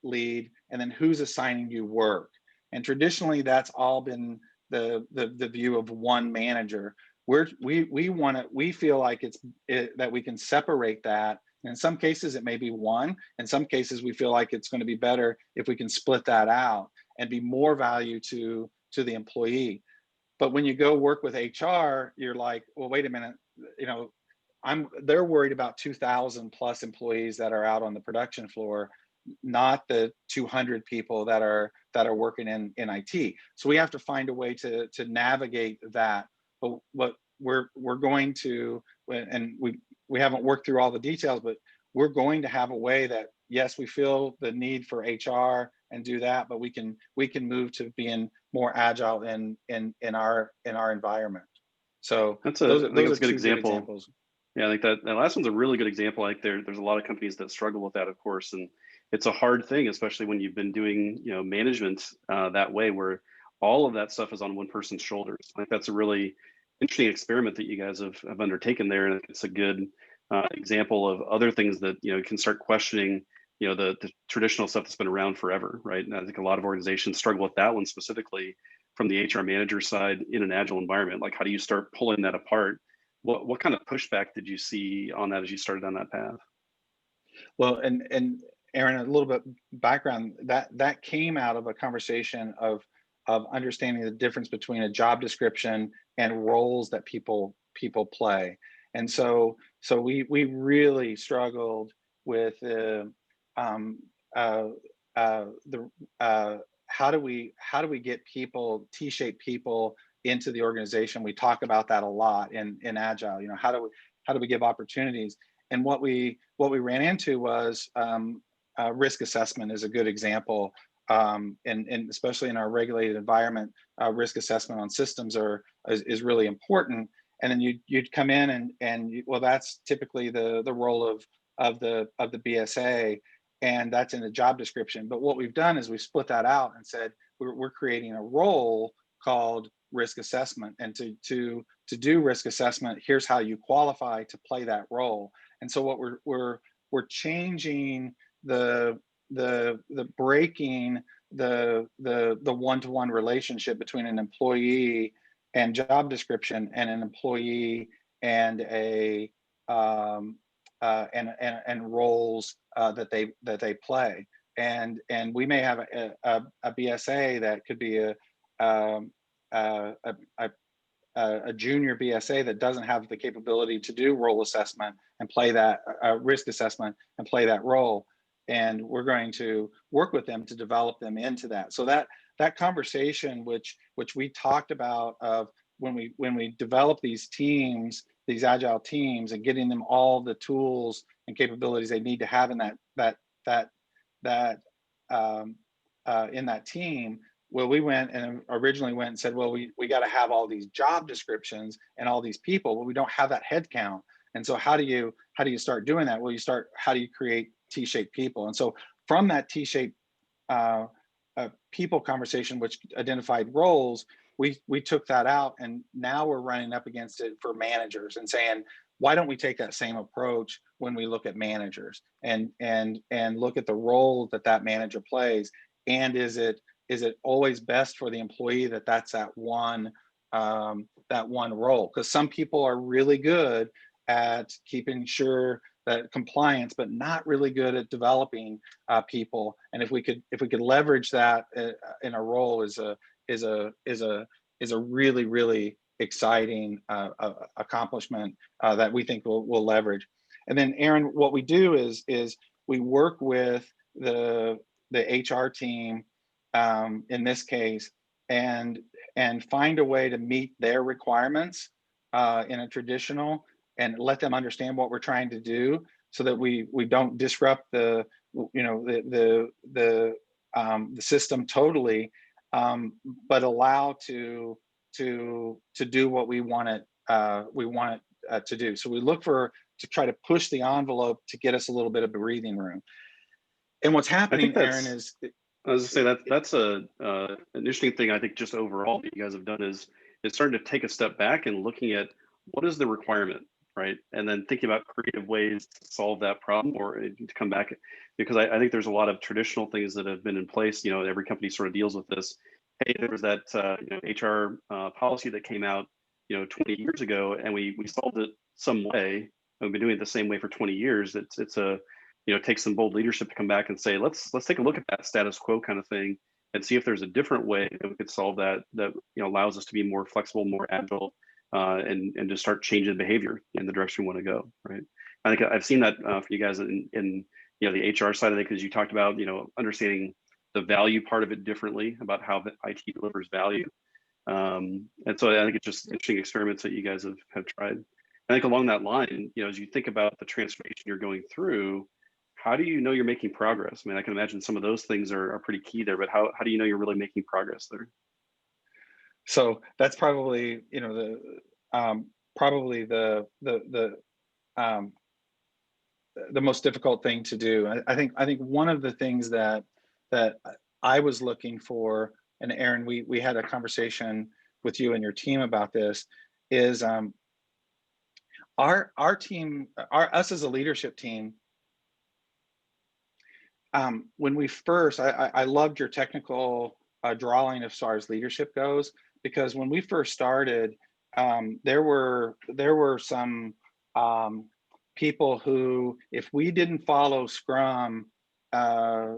lead, and then who's assigning you work. And traditionally, that's all been the view of one manager. We feel like that we can separate that. In some cases, it may be one. In some cases, we feel like it's going to be better if we can split that out and be more value to the employee. But when you go work with HR, you're like, well, wait a minute, they're worried about 2,000 plus employees that are out on the production floor, not the 200 people that are working in IT. So we have to find a way to navigate that. But what we're going to, and we haven't worked through all the details, but we're going to have a way that, yes, we feel the need for HR and do that, but we can move to being more agile in our environment. So those are a good examples.
Yeah, I think that last one's a really good example. Like there's a lot of companies that struggle with that, of course, and it's a hard thing, especially when you've been doing management that way, where all of that stuff is on one person's shoulders. I think that's a really interesting experiment that you guys have undertaken there, and it's a good example of other things that can start questioning the traditional stuff that's been around forever, right? And I think a lot of organizations struggle with that one specifically from the HR manager side in an agile environment. Like, how do you start pulling that apart? What kind of pushback did you see on that as you started on that path?
Well, and Aaron, a little bit background, that came out of a conversation of understanding the difference between a job description and roles that people play. And so we really struggled with how do we get people, T-shaped people into the organization. We talk about that a lot in Agile. How do we give opportunities? And what we ran into was risk assessment is a good example. and especially in our regulated environment, risk assessment on systems is really important. And then you'd come in well, that's typically the role of the BSA, and that's in the job description. But what we've done is we've split that out and said we're creating a role called risk assessment, and to do risk assessment, here's how you qualify to play that role. And so what we're changing the breaking the one-to-one relationship between an employee and job description and an employee and and roles that they play. And we may have a BSA that could be a junior BSA that doesn't have the capability to do role assessment and play that risk assessment and play that role. And we're going to work with them to develop them into that. So that conversation, which we talked about, of when we develop these teams, these agile teams, and getting them all the tools and capabilities they need to have in in that team. Well, we originally went and said, well, we got to have all these job descriptions and all these people. Well, we don't have that head count. And so how do you start doing that? Well, how do you create T-shaped people? And so from that T-shaped people conversation, which identified roles, we took that out, and now we're running up against it for managers and saying, why don't we take that same approach when we look at managers and look at the role that manager plays? And is it always best for the employee that's that one role? Because some people are really good at keeping sure that compliance, but not really good at developing people. And if we could leverage that in a role is a really, really exciting accomplishment that we think we'll leverage. And then, Aaron, what we do is we work with the HR team in this case, and find a way to meet their requirements in a traditional, and let them understand what we're trying to do, so that we don't disrupt the system totally, but allow to do what we want it to do. So we look to try to push the envelope to get us a little bit of breathing room. And what's happening, Aaron, is
I was going to say that's an interesting thing. I think just overall that you guys have done is starting to take a step back and looking at what is the requirement, right? And then thinking about creative ways to solve that problem, or to come back, because I think there's a lot of traditional things that have been in place. Every company sort of deals with this. Hey, there was that HR policy that came out 20 years ago, and we solved it some way. We've been doing it the same way for 20 years. It's a takes some bold leadership to come back and say, let's take a look at that status quo kind of thing and see if there's a different way that we could solve that allows us to be more flexible, more agile, and to start changing behavior in the direction we want to go, right? I think I've seen that for you guys in the HR side of it, because you talked about understanding the value part of it differently, about how the IT delivers value. And so I think it's just interesting experiments that you guys have tried. I think along that line, as you think about the transformation you're going through, how do you know you're making progress? I mean, I can imagine some of those things are pretty key there, but how do you know you're really making progress there?
So that's probably the most difficult thing to do. I think one of the things that I was looking for, and Aaron, we had a conversation with you and your team about this, is our team, us as a leadership team. When we first, I loved your technical drawing as far as leadership goes, because when we first started, there were some people who, if we didn't follow Scrum to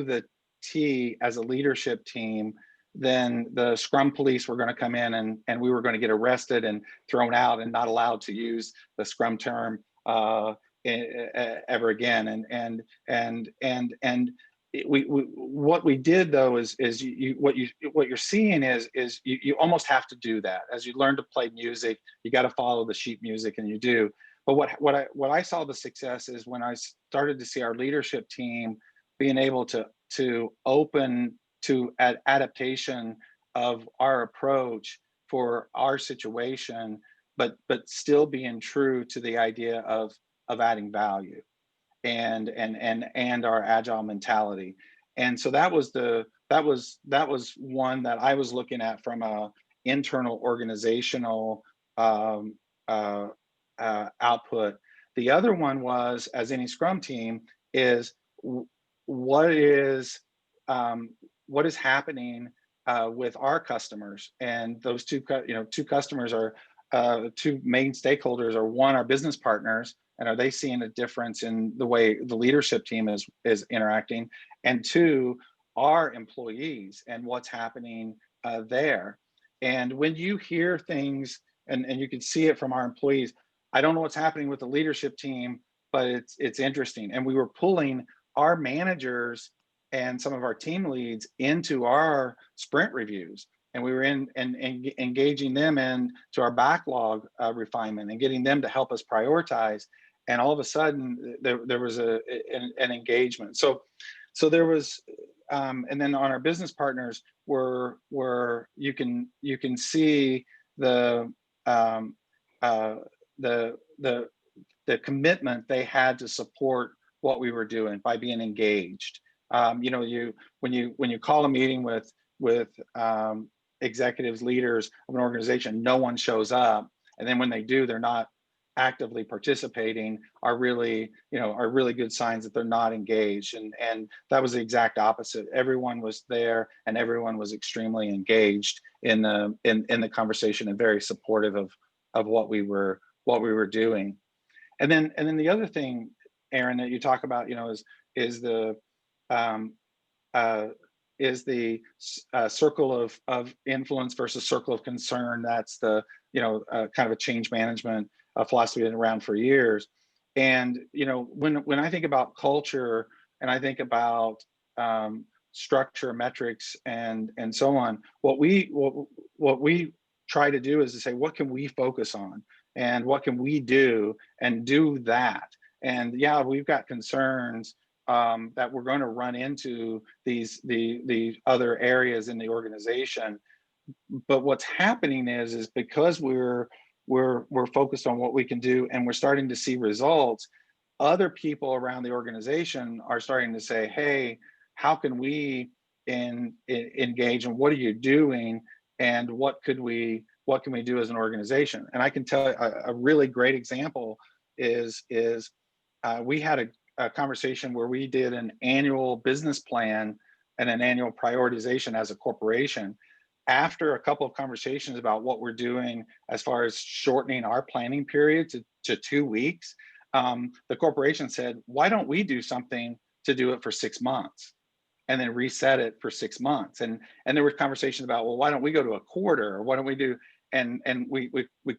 the T as a leadership team, then the Scrum police were going to come in and we were going to get arrested and thrown out and not allowed to use the Scrum term ever again. What we did though is what you're seeing is you almost have to do that. As you learn to play music, you got to follow the sheet music, and you do. But what I saw the success is when I started to see our leadership team being able to to open to adaptation of our approach for our situation, but still being true to the idea of adding value and our agile mentality. And so that was one that I was looking at from a internal organizational output. The other one was, as any Scrum team, is what is happening with our customers. And those two customers are two main stakeholders are, one, our business partners, and are they seeing a difference in the way the leadership team is interacting, and two, our employees and what's happening there. And when you hear things, and you can see it from our employees, I don't know what's happening with the leadership team, but it's interesting. And we were pulling our managers and some of our team leads into our sprint reviews, and we were engaging them into our backlog refinement and getting them to help us prioritize. And all of a sudden, there was an engagement. So there was, and then on our business partners, where you can see the commitment they had to support what we were doing by being engaged. When you call a meeting with executives, leaders of an organization, no one shows up, and then when they do, they're not actively participating, are really good signs that they're not engaged. And that was the exact opposite. Everyone was there, and everyone was extremely engaged in the conversation and very supportive of what we were doing. And then the other thing, Aaron, that you talk about, is the circle of influence versus circle of concern. That's the kind of a change management philosophy been around for years. And when I think about culture, and I think about structure, metrics, and so on, what we try to do is to say, what can we focus on, and what can we do, and do that. And yeah, we've got concerns that we're going to run into the other areas in the organization. But what's happening is because we're focused on what we can do, and we're starting to see results, other people around the organization are starting to say, hey, how can we engage, and what are you doing, and what can we do as an organization? And I can tell you a really great example is we had a conversation where we did an annual business plan and an annual prioritization as a corporation. After a couple of conversations about what we're doing as far as shortening our planning period to 2 weeks, the corporation said, why don't we do something to do it for 6 months and then reset it for 6 months? And there were conversations about, well, why don't we go to a quarter, or what don't we do? And we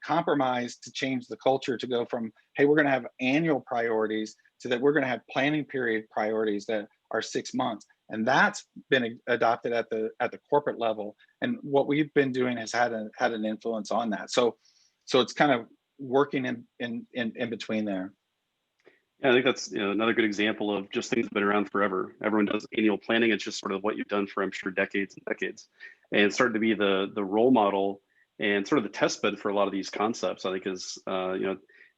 compromised to change the culture to go from, hey, we're going to have annual priorities, to that we're going to have planning period priorities that are 6 months. And that's been adopted at the corporate level. And what we've been doing has had an influence on that. So it's kind of working in between there.
Yeah, I think that's another good example of just things that have been around forever. Everyone does annual planning. It's just sort of what you've done for, I'm sure, decades and decades, and it's started to be the role model and sort of the test bed for a lot of these concepts. I think is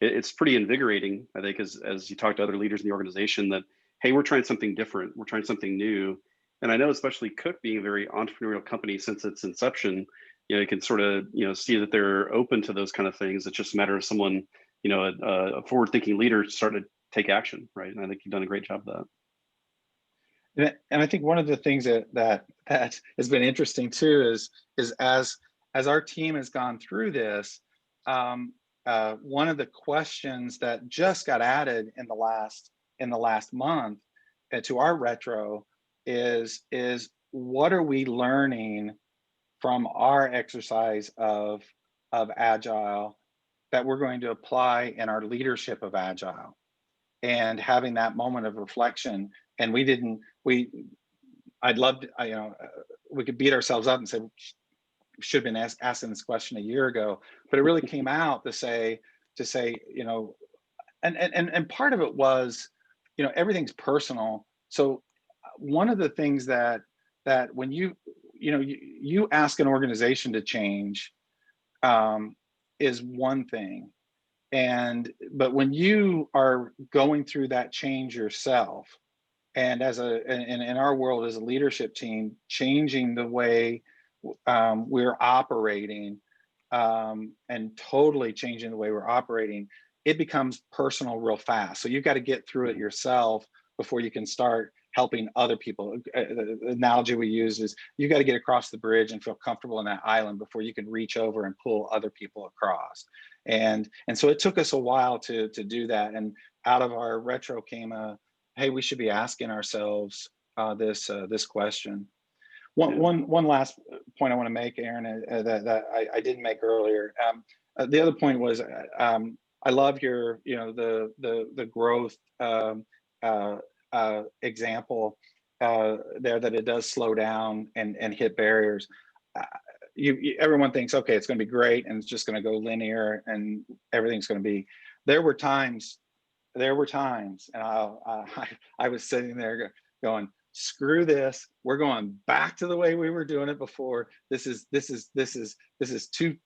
it's pretty invigorating. I think as you talk to other leaders in the organization, that hey, we're trying something different, we're trying something new. And I know, especially Cook being a very entrepreneurial company since its inception, you can sort of see that they're open to those kind of things. It's just a matter of someone, a forward-thinking leader start to take action, right? And I think you've done a great job of
that. And I think one of the things that has been interesting too is as our team has gone through this, one of the questions that just got added in the last month to our retro is what are we learning from our exercise of Agile that we're going to apply in our leadership of Agile, and having that moment of reflection. And I'd love to, we could beat ourselves up and say, should have been asking this question a year ago, but it really came out to say, and part of it was, everything's personal. So one of the things that when you ask an organization to change, is one thing, but when you are going through that change yourself, and in our world as a leadership team, changing the way we're operating, and totally changing the way we're operating, it becomes personal real fast. So you've got to get through it yourself before you can start helping other people. The analogy we use is you got to get across the bridge and feel comfortable in that island before you can reach over and pull other people across. And so it took us a while to do that. And out of our retro came hey, we should be asking ourselves this question. One last point I want to make, Aaron, that I didn't make earlier. The other point was I love your the growth example there, that it does slow down and hit barriers. Everyone thinks, okay, it's going to be great and it's just going to go linear and everything's going to be. There were times, and I was sitting there going, screw this, we're going back to the way we were doing it before. This is too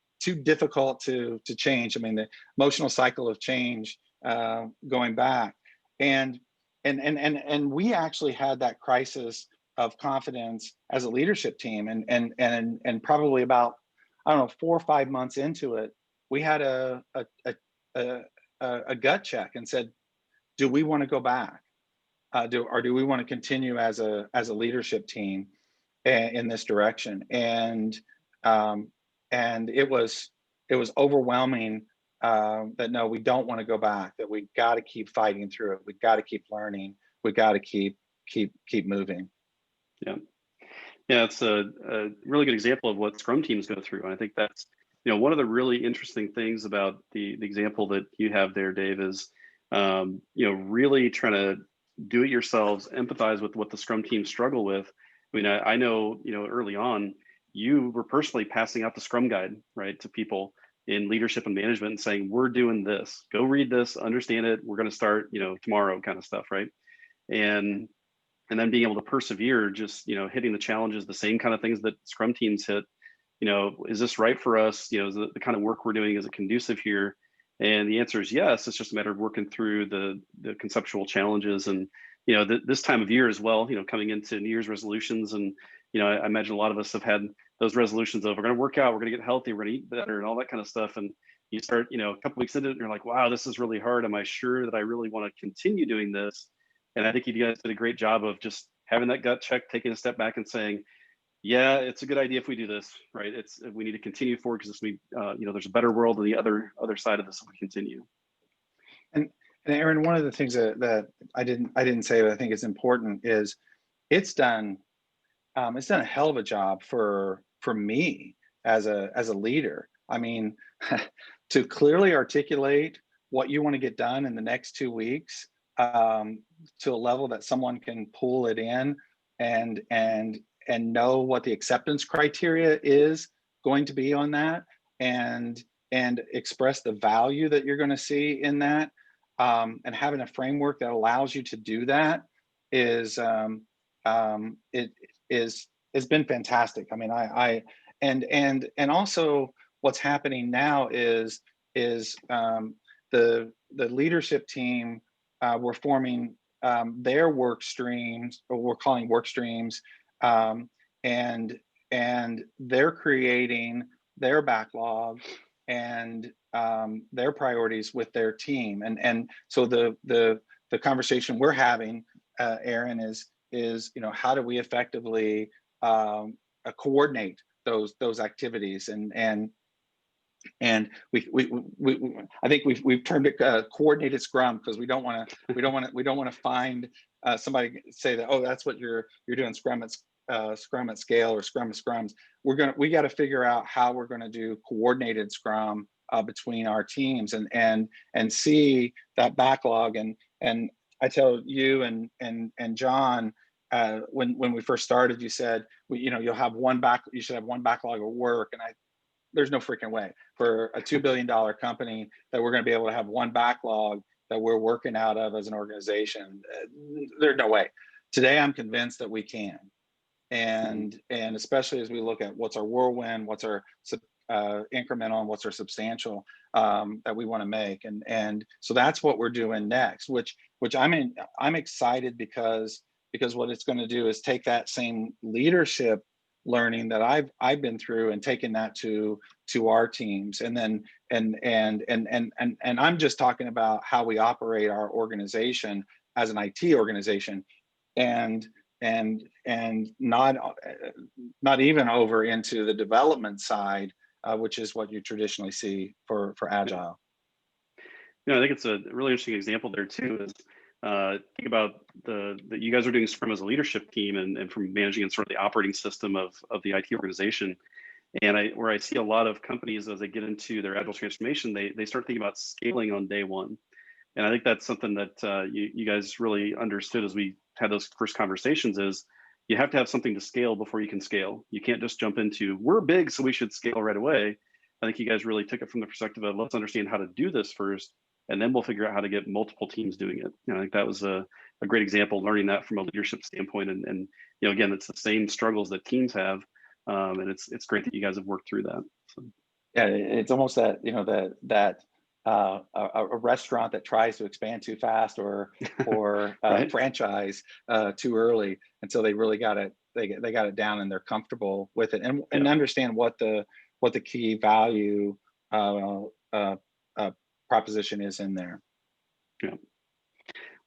difficult to change. I mean, the emotional cycle of change, going back, and we actually had that crisis of confidence as a leadership team, and probably about, I don't know, 4 or 5 months into it, we had a gut check and said, do we want to go back? Do we want to continue as a leadership team in this direction? And it was overwhelming, that no, we don't want to go back, that we got to keep fighting through it. We got to keep learning. We got to keep moving.
Yeah, it's a really good example of what Scrum teams go through. And I think that's, one of the really interesting things about the example that you have there, Dave, is, really trying to do it yourselves, empathize with what the Scrum teams struggle with. I mean, I know, early on, you were personally passing out the Scrum guide, right, to people in leadership and management and saying, we're doing this, go read this, understand it, we're going to start, tomorrow, kind of stuff, right? And then being able to persevere, just, hitting the challenges, the same kind of things that Scrum teams hit. Is this right for us? Is the kind of work we're doing, is it conducive here? And the answer is yes. It's just a matter of working through the conceptual challenges. And, this time of year as well, coming into New Year's resolutions. And, I imagine a lot of us have had those resolutions of, we're going to work out, we're going to get healthy, we're going to eat better and all that kind of stuff. And you start, a couple weeks into it and you're like, wow, this is really hard. Am I sure that I really want to continue doing this? And I think you guys did a great job of just having that gut check, taking a step back and saying, yeah, it's a good idea if we do this, right? We need to continue forward because there's a better world on the other side of this if we continue.
And Aaron, one of the things that I didn't say, but I think it's important, is it's done a hell of a job for me as a leader. I mean, to clearly articulate what you want to get done in the next 2 weeks, to a level that someone can pull it in and know what the acceptance criteria is going to be on that, and express the value that you're going to see in that, and having a framework that allows you to do that has been fantastic. I mean, and also what's happening now is the leadership team, we're forming their work streams, or we're calling work streams, and they're creating their backlog and their priorities with their team. And so the conversation we're having, Aaron, is how do we effectively coordinate those activities, and we I think we've termed it coordinated Scrum, because we don't want to find somebody say that, oh, that's what you're doing, Scrum at scale or Scrum of Scrums. We got to figure out how we're going to do coordinated Scrum between our teams, and see that backlog. And I tell you and John, when we first started, you said, you should have one backlog of work, and there's no freaking way for a $2 billion company that we're going to be able to have one backlog that we're working out of as an organization. There's no way. Today, I'm convinced that we can. And especially as we look at what's our whirlwind, what's our incremental, and what's our substantial that we want to make, and so that's what we're doing next. Which I'm excited because what it's going to do is take that same leadership learning that I've been through and taking that to our teams, and then and I'm just talking about how we operate our organization as an IT organization, and not even over into the development side, which is what you traditionally see for Agile.
I think it's a really interesting example there too. Is think about that you guys are doing Scrum as a leadership team, and from managing sort of the operating system of the IT organization. And where I see a lot of companies as they get into their Agile transformation, they start thinking about scaling on day one. And I think that's something that you guys really understood as we had those first conversations, is you have to have something to scale before you can scale. You can't just jump into, we're big, so we should scale right away. I think you guys really took it from the perspective of, let's understand how to do this first, and then we'll figure out how to get multiple teams doing it. I think that was a great example, learning that from a leadership standpoint. And again, it's the same struggles that teams have. And it's great that you guys have worked through that. So.
Yeah, it's almost that, a restaurant that tries to expand too fast or right. Franchise too early, and so they really got it. They got it down, and they're comfortable with it, and understand what the key value proposition is in there.
Yeah.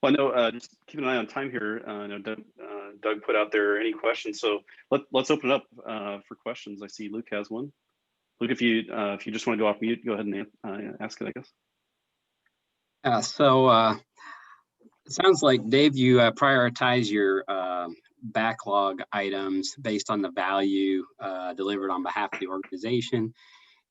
Well, I know. Just keep an eye on time here. I know Doug put out there any questions, so let's open it up for questions. I see Luke has one. Luke, if you just want to go off mute, go ahead and ask it, I guess.
It sounds like, Dave, you prioritize your backlog items based on the value delivered on behalf of the organization.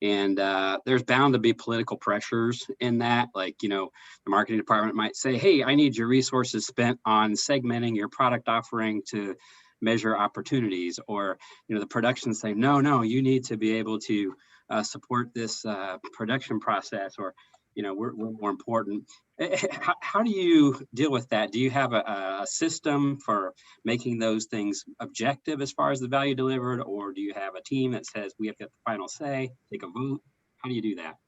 And there's bound to be political pressures in that. Like, the marketing department might say, hey, I need your resources spent on segmenting your product offering to measure opportunities, or the production say, no, you need to be able to support this production process, or we're more important. How do you deal with that? Do you have a system for making those things objective as far as the value delivered, or do you have a team that says we have to get the final say, take a vote? How do you do that?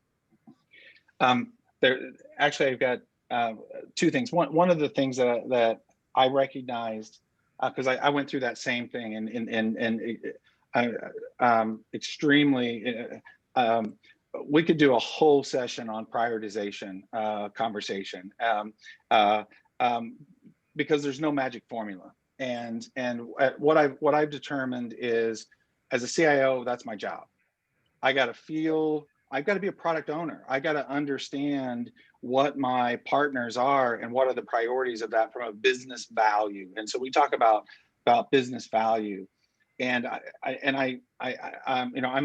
Actually, I've got two things. One of the things that I recognized, because I went through that same thing, and extremely. We could do a whole session on prioritization conversation, because there's no magic formula. And what I've determined is, as a CIO, that's my job. I've got to be a product owner. I got to understand what my partners are and what are the priorities of that from a business value. And so we talk about business value, and I'm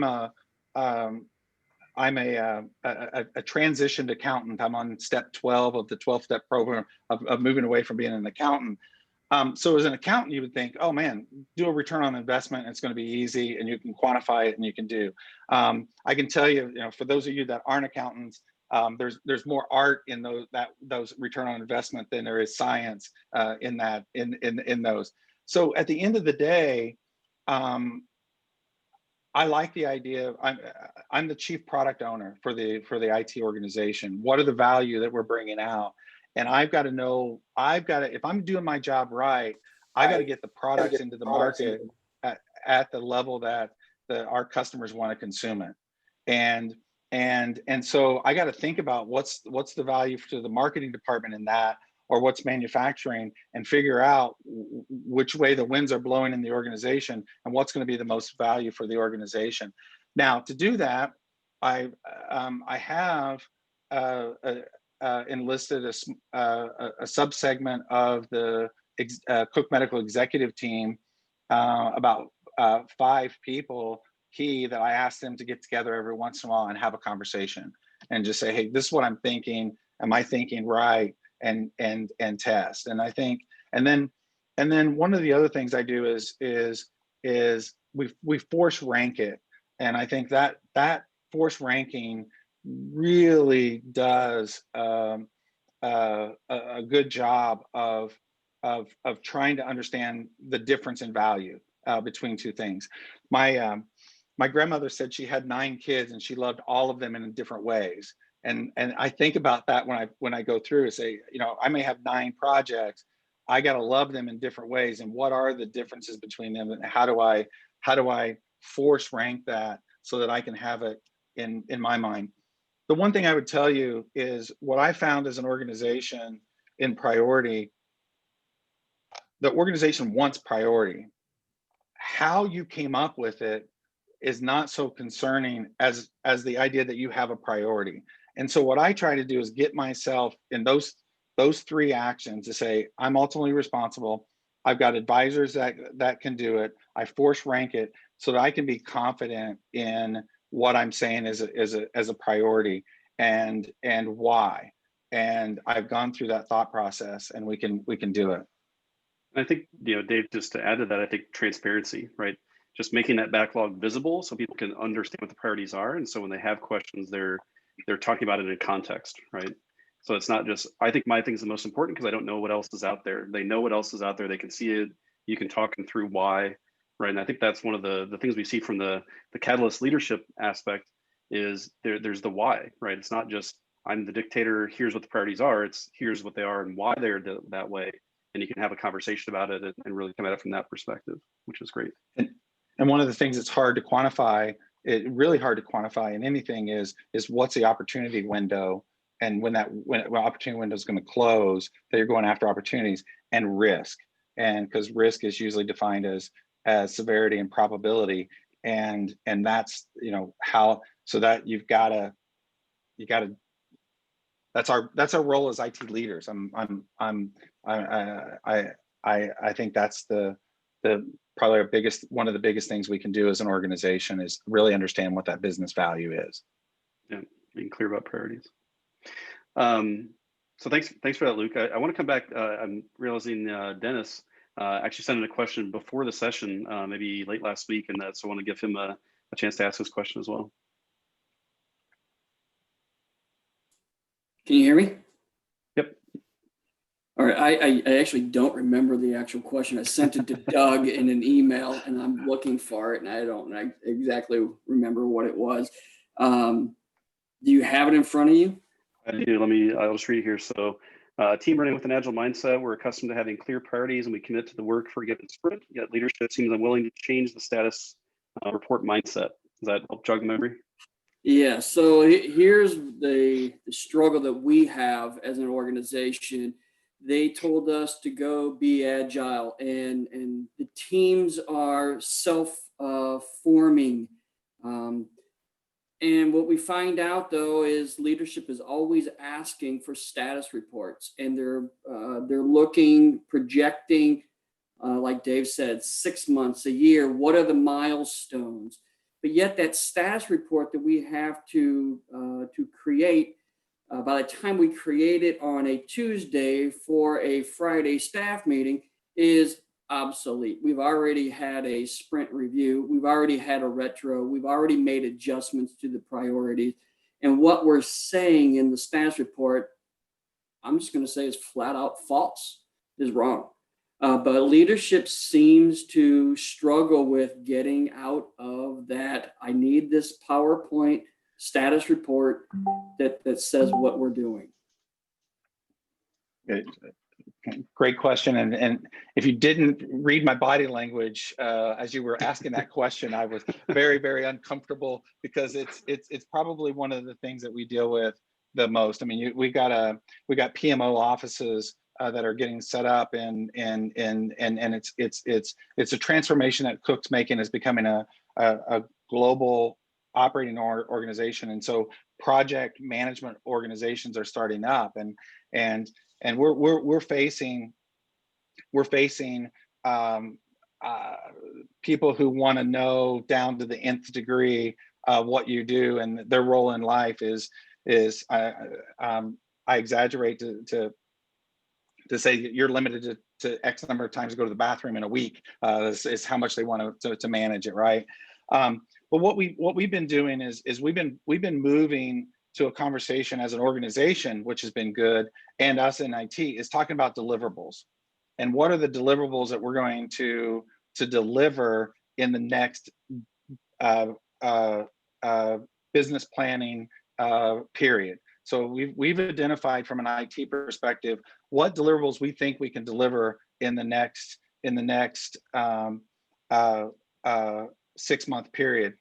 a transitioned accountant. I'm on step 12 of the 12-step program of moving away from being an accountant. So as an accountant, you would think, oh man, do a return on investment. It's going to be easy, and you can quantify it, and you can do. I can tell you, for those of you that aren't accountants, there's more art in those return on investment than there is science in those. So at the end of the day, I like the idea. I'm the chief product owner for the IT organization. What are the value that we're bringing out? And I've got to know. If I'm doing my job right, I got to get the products into the market at the level that our customers want to consume it. And so I got to think about what's the value to the marketing department in that, or what's manufacturing, and figure out which way the winds are blowing in the organization and what's going to be the most value for the organization. Now, to do that, I have enlisted a subsegment of the Cook Medical Executive Team, about 5 people key, that I asked them to get together every once in a while and have a conversation and just say, hey, this is what I'm thinking. Am I thinking right? And test. And I think, and then one of the other things I do is we force rank it. And I think that force ranking really does a good job of of trying to understand the difference in value between two things. My grandmother said she had 9 kids and she loved all of them in different ways. And I think about that when I go through and say, you know, I may have 9 projects. I got to love them in different ways. And what are the differences between them? And how do I force rank that so that I can have it in my mind? The one thing I would tell you is what I found as an organization in priority, the organization wants priority. How you came up with it is not so concerning as the idea that you have a priority. And so what I try to do is get myself in those 3 actions to say, I'm ultimately responsible. I've got advisors that can do it. I force rank it so that I can be confident in what I'm saying as a priority and why. And I've gone through that thought process, and we can do it.
I think, you know, Dave, just to add to that, I think transparency, right? Just making that backlog visible so people can understand what the priorities are. And so when they have questions, they're talking about it in context, right? So it's not just, I think my thing is the most important because I don't know what else is out there. They know what else is out there. They can see it. You can talk them through why, right? And I think that's one of the things we see from the Catalyst leadership aspect is there's the why, right? It's not just, I'm the dictator, here's what the priorities are. It's here's what they are and why they're that way. And you can have a conversation about it and really come at it from that perspective, which is great.
And one of the things that's hard to quantify, really hard to quantify in anything is what's the opportunity window, and when opportunity window is going to close, that you're going after opportunities, and risk. And because risk is usually defined as severity and probability, and that's, you know, how, so that you gotta that's our role as IT leaders. I think that's the probably one of the biggest things we can do as an organization is really understand what that business value is.
Yeah, being clear about priorities. So thanks for that, Luke. I want to come back. I'm realizing Dennis actually sent in a question before the session, maybe late last week, and so I want to give him a chance to ask his question as well.
Can you hear me?
Yep.
All right. I actually don't remember the actual question. I sent it to Doug in an email, and I'm looking for it, and I don't exactly remember what it was. Do you have it in front of you?
I do. I'll just read it here. So, team running with an agile mindset, we're accustomed to having clear priorities, and we commit to the work for a given sprint. Yet leadership seems unwilling to change the status report mindset. Does that help jog the memory?
Yeah, so here's the struggle that we have as an organization. They told us to go be agile, and the teams are self-forming. And what we find out, though, is leadership is always asking for status reports, and they're looking, projecting, like Dave said, 6 months, a year. What are the milestones? But yet that status report that we have to create, by the time we create it on a Tuesday for a Friday staff meeting, is obsolete. We've already had a sprint review. We've already had a retro. We've already made adjustments to the priorities. And what we're saying in the status report, I'm just going to say is flat out false, is wrong. But leadership seems to struggle with getting out of that. I need this PowerPoint status report that says what we're doing.
Great question. And if you didn't read my body language as you were asking that question, I was very, very uncomfortable because it's probably one of the things that we deal with the most. I mean, we got PMO offices that are getting set up, and it's a transformation that Cook's making, is becoming a global operating organization, and so project management organizations are starting up, and we're facing people who want to know down to the nth degree what you do, and their role in life is I exaggerate to say you're limited to X number of times to go to the bathroom in a week is how much they want to manage it, right? But what we've been doing is we've been moving to a conversation as an organization, which has been good, and us in IT is talking about deliverables. what are the deliverables that we're going to deliver in the next business planning period. So we've identified from an IT perspective what deliverables we think we can deliver in the next 6-month period.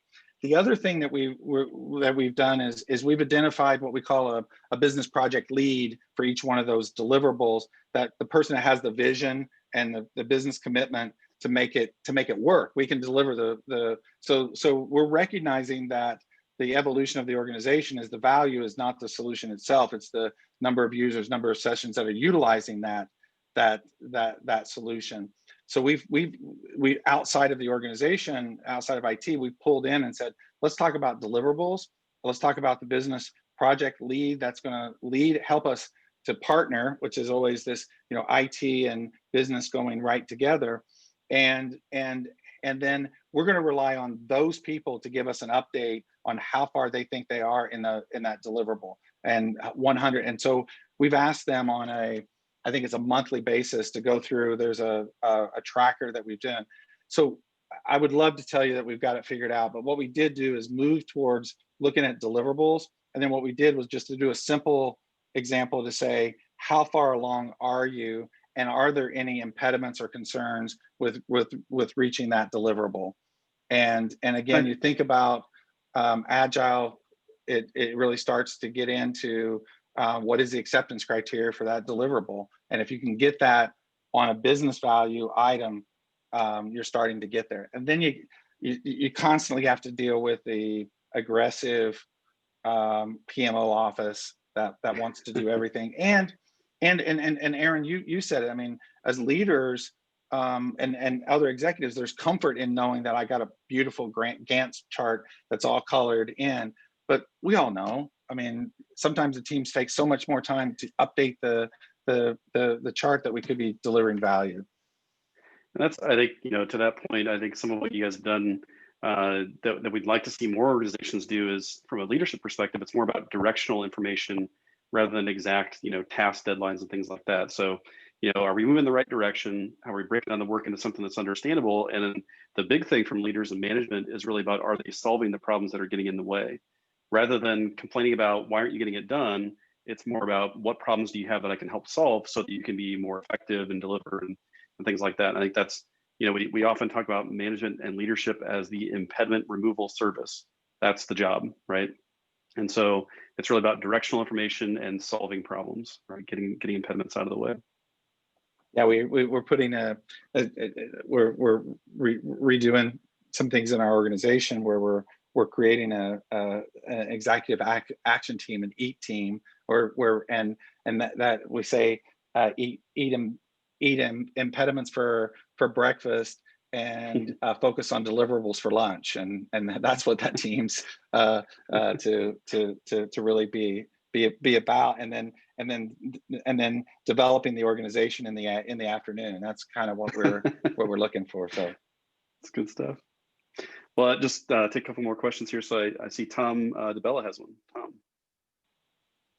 The other thing that we've done is we've identified what we call a business project lead for each one of those deliverables, that the person that has the vision and the business commitment to make it work, we can deliver so we're recognizing that the evolution of the organization is the value is not the solution itself, it's the number of users, number of sessions that are utilizing that solution. So we outside of the organization, outside of IT, we pulled in and said, let's talk about deliverables. Let's talk about the business project lead that's going to help us to partner, which is always this, IT and business going right together. And then we're going to rely on those people to give us an update on how far they think they are in that deliverable. And 100. And so we've asked them on I think it's a monthly basis to go through. There's a tracker that we've done. So I would love to tell you that we've got it figured out, but what we did do is move towards looking at deliverables. And then what we did was just to do a simple example to say, how far along are you? And are there any impediments or concerns with reaching that deliverable? And again, you think about Agile, it really starts to get into what is the acceptance criteria for that deliverable. And if you can get that on a business value item, you're starting to get there. And then you constantly have to deal with the aggressive PMO office that wants to do everything. And Aaron, you said it. I mean, as leaders and other executives, there's comfort in knowing that I got a beautiful Gantt chart that's all colored in. But we all know, I mean, sometimes the teams take so much more time to update the chart that we could be delivering value.
And that's, I think, to that point, I think some of what you guys have done that we'd like to see more organizations do is, from a leadership perspective, it's more about directional information rather than exact, task deadlines and things like that. So, are we moving in the right direction? How are we breaking down the work into something that's understandable? And then the big thing from leaders and management is really about, are they solving the problems that are getting in the way? Rather than complaining about why aren't you getting it done, it's more about what problems do you have that I can help solve so that you can be more effective and deliver and things like that. And I think that's, we often talk about management and leadership as the impediment removal service. That's the job, right? And so it's really about directional information and solving problems, right? Getting impediments out of the way.
Yeah, we're putting we're redoing some things in our organization where we're creating an executive action team, an EAT team, and that we say eat impediments for breakfast and focus on deliverables for lunch, and that's what that team's to really be about, and then developing the organization in the afternoon. That's kind of what we're looking for. So
it's good stuff. Well, just take a couple more questions here. So I see Tom DeBella has one. Tom.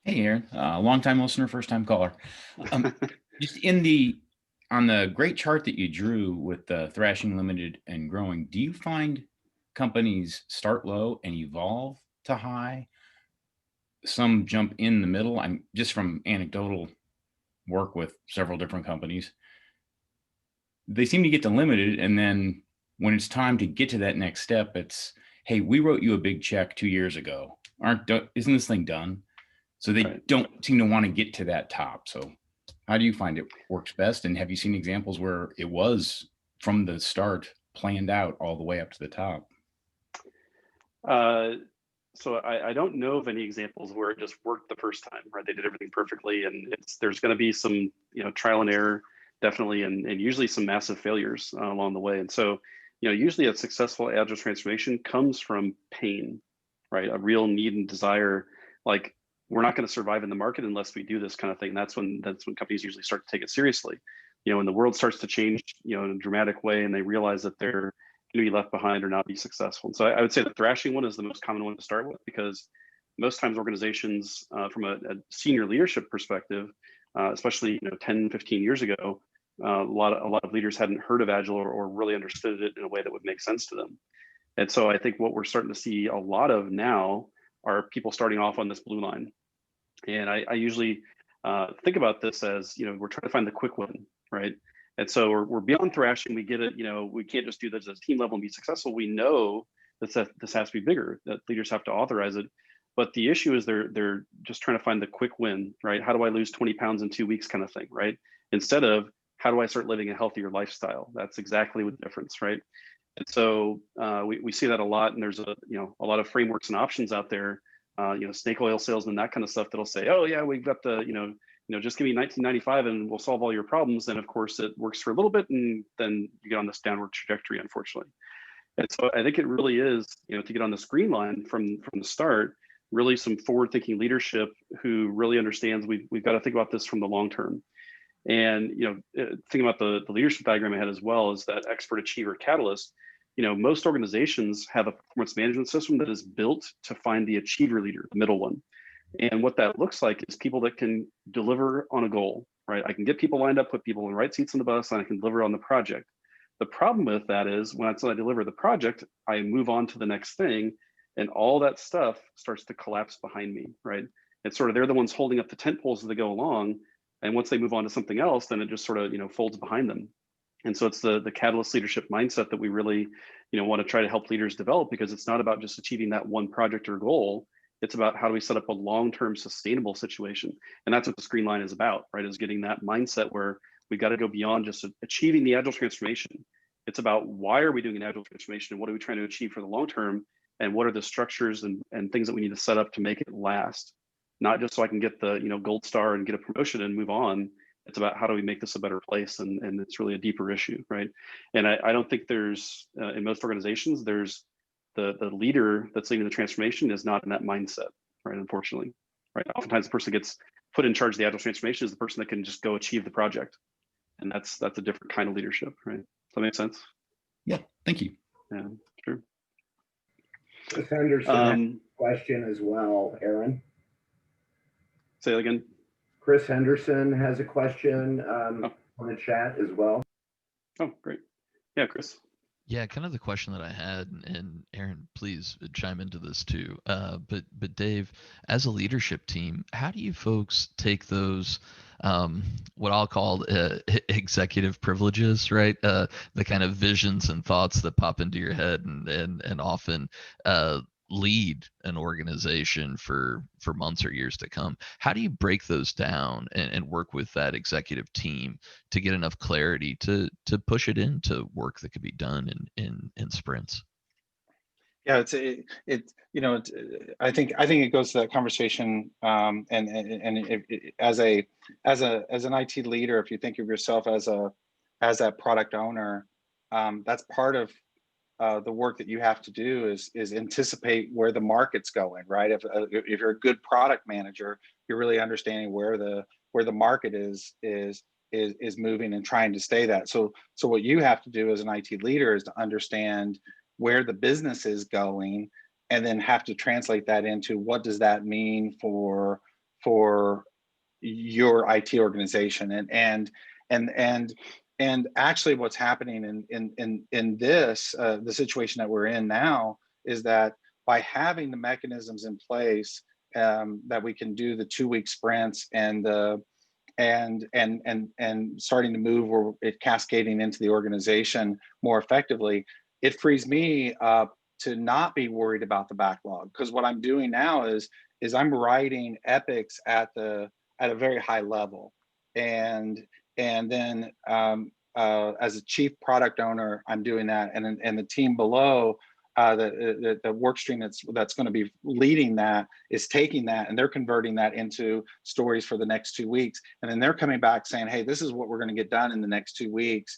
Hey, Aaron, long-time listener, first-time caller. Just on the great chart that you drew with the Thrashing Limited and Growing, do you find companies start low and evolve to high? Some jump in the middle. I'm just from anecdotal work with several different companies. They seem to get to limited, and then when it's time to get to that next step, it's, hey, we wrote you a big check 2 years ago. Isn't this thing done? So they don't seem to want to get to that top. So how do you find it works best? And have you seen examples where it was from the start planned out all the way up to the top?
So I don't know of any examples where it just worked the first time, right? They did everything perfectly, and there's going to be some trial and error, definitely, and usually some massive failures along the way. And so usually a successful agile transformation comes from pain, right? A real need and desire, like, we're not going to survive in the market unless we do this kind of thing. That's when companies usually start to take it seriously. When the world starts to change, in a dramatic way, and they realize that they're going to be left behind or not be successful. And so I would say the thrashing one is the most common one to start with, because most times organizations, from a senior leadership perspective, especially 10, 15 years ago, A lot of leaders hadn't heard of Agile or really understood it in a way that would make sense to them. And so I think what we're starting to see a lot of now are people starting off on this blue line. And I usually think about this as, we're trying to find the quick win, right? And so we're beyond thrashing. We get it. We can't just do this at a team level and be successful. We know that this has to be bigger, that leaders have to authorize it. But the issue is they're just trying to find the quick win, right? How do I lose 20 pounds in 2 weeks kind of thing, right? Instead of how do I start living a healthier lifestyle? That's exactly the difference, right? And so we see that a lot, and there's a lot of frameworks and options out there, snake oil salesmen, that kind of stuff that'll say, oh yeah, we've got the, just give me 1995 and we'll solve all your problems. And of course it works for a little bit, and then you get on this downward trajectory, unfortunately. And so I think it really is, to get on this green line from the start, really some forward-thinking leadership who really understands we've got to think about this from the long term. And think about the leadership diagram I had as well, is that expert, achiever, catalyst. Most organizations have a performance management system that is built to find the achiever leader, the middle one. And what that looks like is people that can deliver on a goal, right? I can get people lined up, put people in the right seats on the bus, and I can deliver on the project. The problem with that is when I deliver the project, I move on to the next thing, and all that stuff starts to collapse behind me, right? It's sort of, they're the ones holding up the tent poles as they go along. And once they move on to something else, then it just sort of, folds behind them. And so it's the catalyst leadership mindset that we really, want to try to help leaders develop, because it's not about just achieving that one project or goal. It's about how do we set up a long-term sustainable situation. And that's what the screen line is about, right? Is getting that mindset where we got to go beyond just achieving the Agile transformation. It's about why are we doing an Agile transformation, and what are we trying to achieve for the long term, and what are the structures and things that we need to set up to make it last. Not just so I can get the gold star and get a promotion and move on. It's about how do we make this a better place, and it's really a deeper issue, right? And I don't think there's in most organizations there's the leader that's leading the transformation is not in that mindset, right? Unfortunately, right? Oftentimes the person that gets put in charge of the Agile transformation is the person that can just go achieve the project, and that's a different kind of leadership, right? Does that make sense?
Yeah, thank you.
Yeah, sure.
Chris Henderson has a question as well, Aaron.
Say that again.
Chris Henderson has a question on the chat as well.
Oh, great. Yeah, Chris.
Yeah, kind of the question that I had, and Aaron, please chime into this too. But Dave, as a leadership team, how do you folks take those what I'll call executive privileges, right? The kind of visions and thoughts that pop into your head and often lead an organization for months or years to come. How do you break those down and work with that executive team to get enough clarity to push it into work that could be done in sprints?
Yeah, I think it goes to that conversation, and as an IT leader, if you think of yourself as a product owner, that's part of the work that you have to do is anticipate where the market's going, right? If you're a good product manager, you're really understanding where the market is moving and trying to stay that. So what you have to do as an IT leader is to understand where the business is going, and then have to translate that into what does that mean for your IT organization, and actually what's happening in this the situation that we're in now is that by having the mechanisms in place, that we can do the 2-week sprints and starting to move where it cascading into the organization more effectively, it frees me up to not be worried about the backlog. Because what I'm doing now is I'm writing epics at a very high level, and then as a chief product owner, I'm doing that, and the team below, the work stream that's going to be leading that is taking that, and they're converting that into stories for the next 2 weeks, and then they're coming back saying, hey, this is what we're going to get done in the next 2 weeks.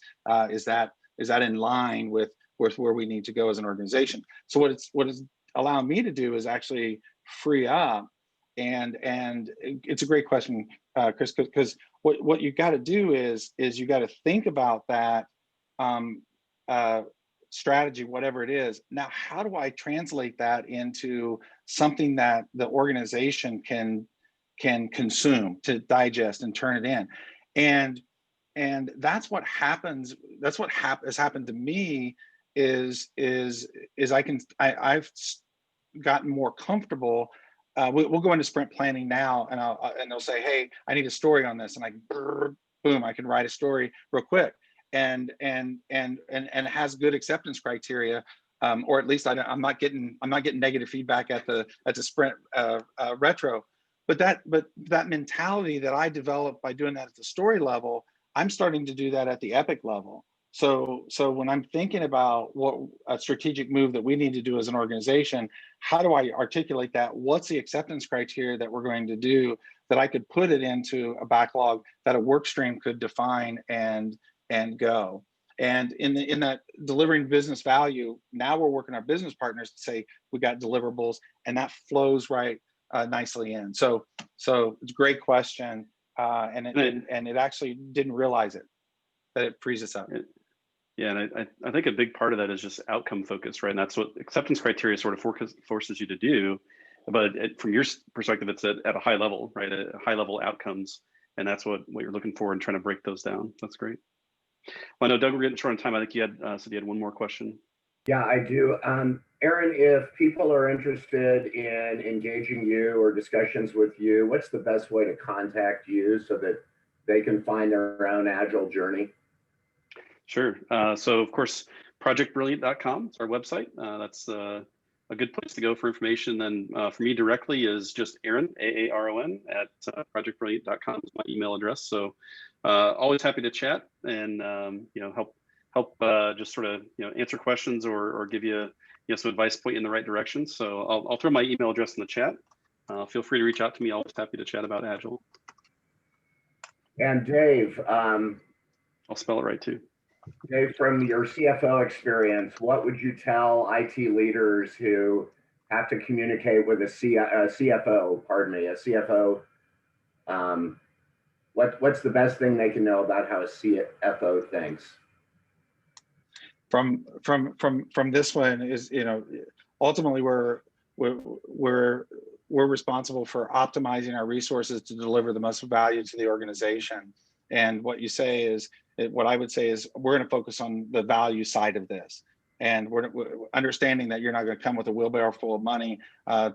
Is that in line with where we need to go as an organization? So what it's allowing me to do is actually free up, and it's a great question, Chris, because what you got to do is you got to think about that strategy, whatever it is. Now, how do I translate that into something that the organization can consume, to digest and turn it in? And that's what happens. That's what has happened to me is I've gotten more comfortable. We'll go into sprint planning now, and they'll say, "Hey, I need a story on this," and boom, I can write a story real quick, and it has good acceptance criteria, or at least I'm not getting negative feedback at the sprint retro. But that mentality that I developed by doing that at the story level, I'm starting to do that at the epic level. So when I'm thinking about what a strategic move that we need to do as an organization, how do I articulate that? What's the acceptance criteria that we're going to do that I could put it into a backlog that a work stream could define and go? And in that delivering business value, now we're working our business partners to say we got deliverables, and that flows right nicely in. So it's a great question, and it actually didn't realize it, that it frees us up.
Yeah, and I think a big part of that is just outcome focus, right? And that's what acceptance criteria sort of forces you to do. But from your perspective, it's at a high level, right? At high level outcomes, and that's what you're looking for and trying to break those down. That's great. Well, I know, Doug, we're getting short on time. I think you had said you had one more question.
Yeah, I do. Aaron, if people are interested in engaging you or discussions with you, what's the best way to contact you so that they can find their own Agile journey?
Sure. So, of course, projectbrilliant.com is our website. That's a good place to go for information. Then for me directly is just Aaron, AARON, at projectbrilliant.com is my email address. So always happy to chat and help just sort of answer questions or give you some advice, point you in the right direction. So I'll throw my email address in the chat. Feel free to reach out to me. Always happy to chat about Agile.
And Dave,
I'll spell it right too.
Dave, from your CFO experience, what would you tell IT leaders who have to communicate with a CFO? What's the best thing they can know about how a CFO thinks?
From this one is, ultimately we're responsible for optimizing our resources to deliver the most value to the organization. And what you say is, what I would say is, we're going to focus on the value side of this, and we're understanding that you're not going to come with a wheelbarrow full of money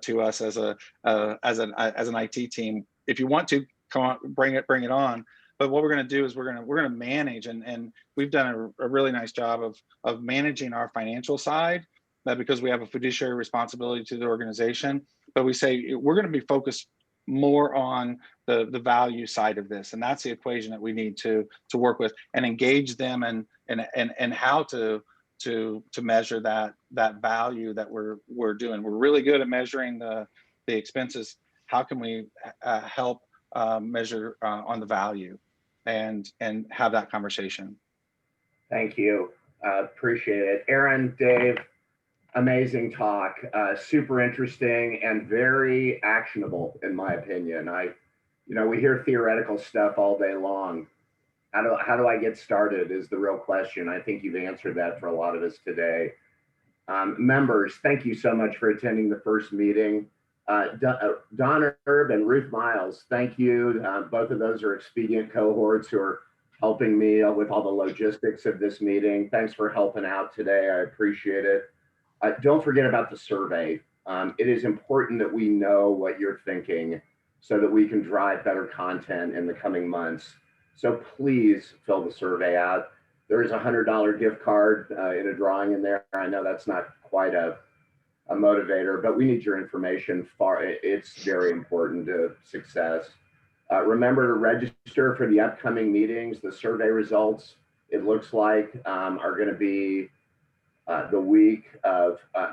to us as an IT team. If you want to, come on, bring it on. But what we're going to do is we're going to manage, and we've done a really nice job of managing our financial side, because we have a fiduciary responsibility to the organization. But we say we're going to be focused more on the value side of this, and that's the equation that we need to work with and engage them and how to measure that value that we're doing. We're really good at measuring the expenses. How can we help measure on the value and have that conversation?
Thank you. Appreciate it. Aaron, Dave, amazing talk. Super interesting and very actionable, in my opinion. We hear theoretical stuff all day long. How do I get started is the real question. I think you've answered that for a lot of us today. Members, thank you so much for attending the first meeting. Don Erb and Ruth Miles, thank you. Both of those are Expedient cohorts who are helping me with all the logistics of this meeting. Thanks for helping out today. I appreciate it. Don't forget about the survey. It is important that we know what you're thinking so that we can drive better content in the coming months. So please fill the survey out. There is a $100 gift card in a drawing in there. I know that's not quite a motivator, but we need your information. It's very important to success. Remember to register for the upcoming meetings. The survey results, it looks like, are going to be the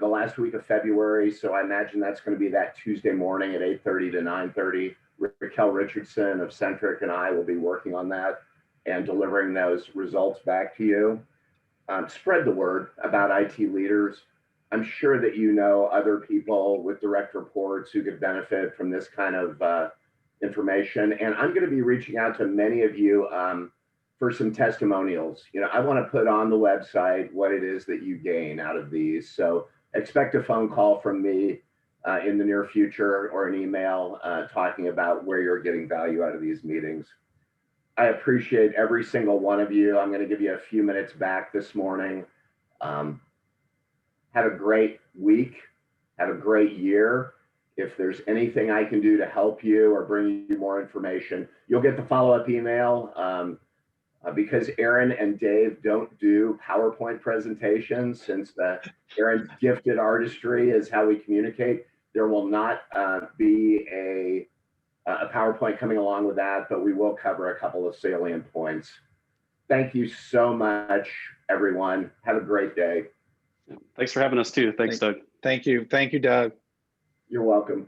last week of February. So I imagine that's going to be that Tuesday morning at 8:30 to 9:30. Raquel Richardson of Centric and I will be working on that and delivering those results back to you. Spread the word about IT leaders. I'm sure that you know other people with direct reports who could benefit from this kind of information. And I'm going to be reaching out to many of you for some testimonials. I want to put on the website what it is that you gain out of these. So expect a phone call from me in the near future or an email talking about where you're getting value out of these meetings. I appreciate every single one of you. I'm going to give you a few minutes back this morning. Have a great week. Have a great year. If there's anything I can do to help you or bring you more information, you'll get the follow-up email. Because Aaron and Dave don't do PowerPoint presentations, since Aaron's gifted artistry is how we communicate, there will not be a PowerPoint coming along with that, but we will cover a couple of salient points. Thank you so much, everyone. Have a great day.
Thanks for having us too. Thanks, Doug.
Thank you. Thank you, Doug.
You're welcome.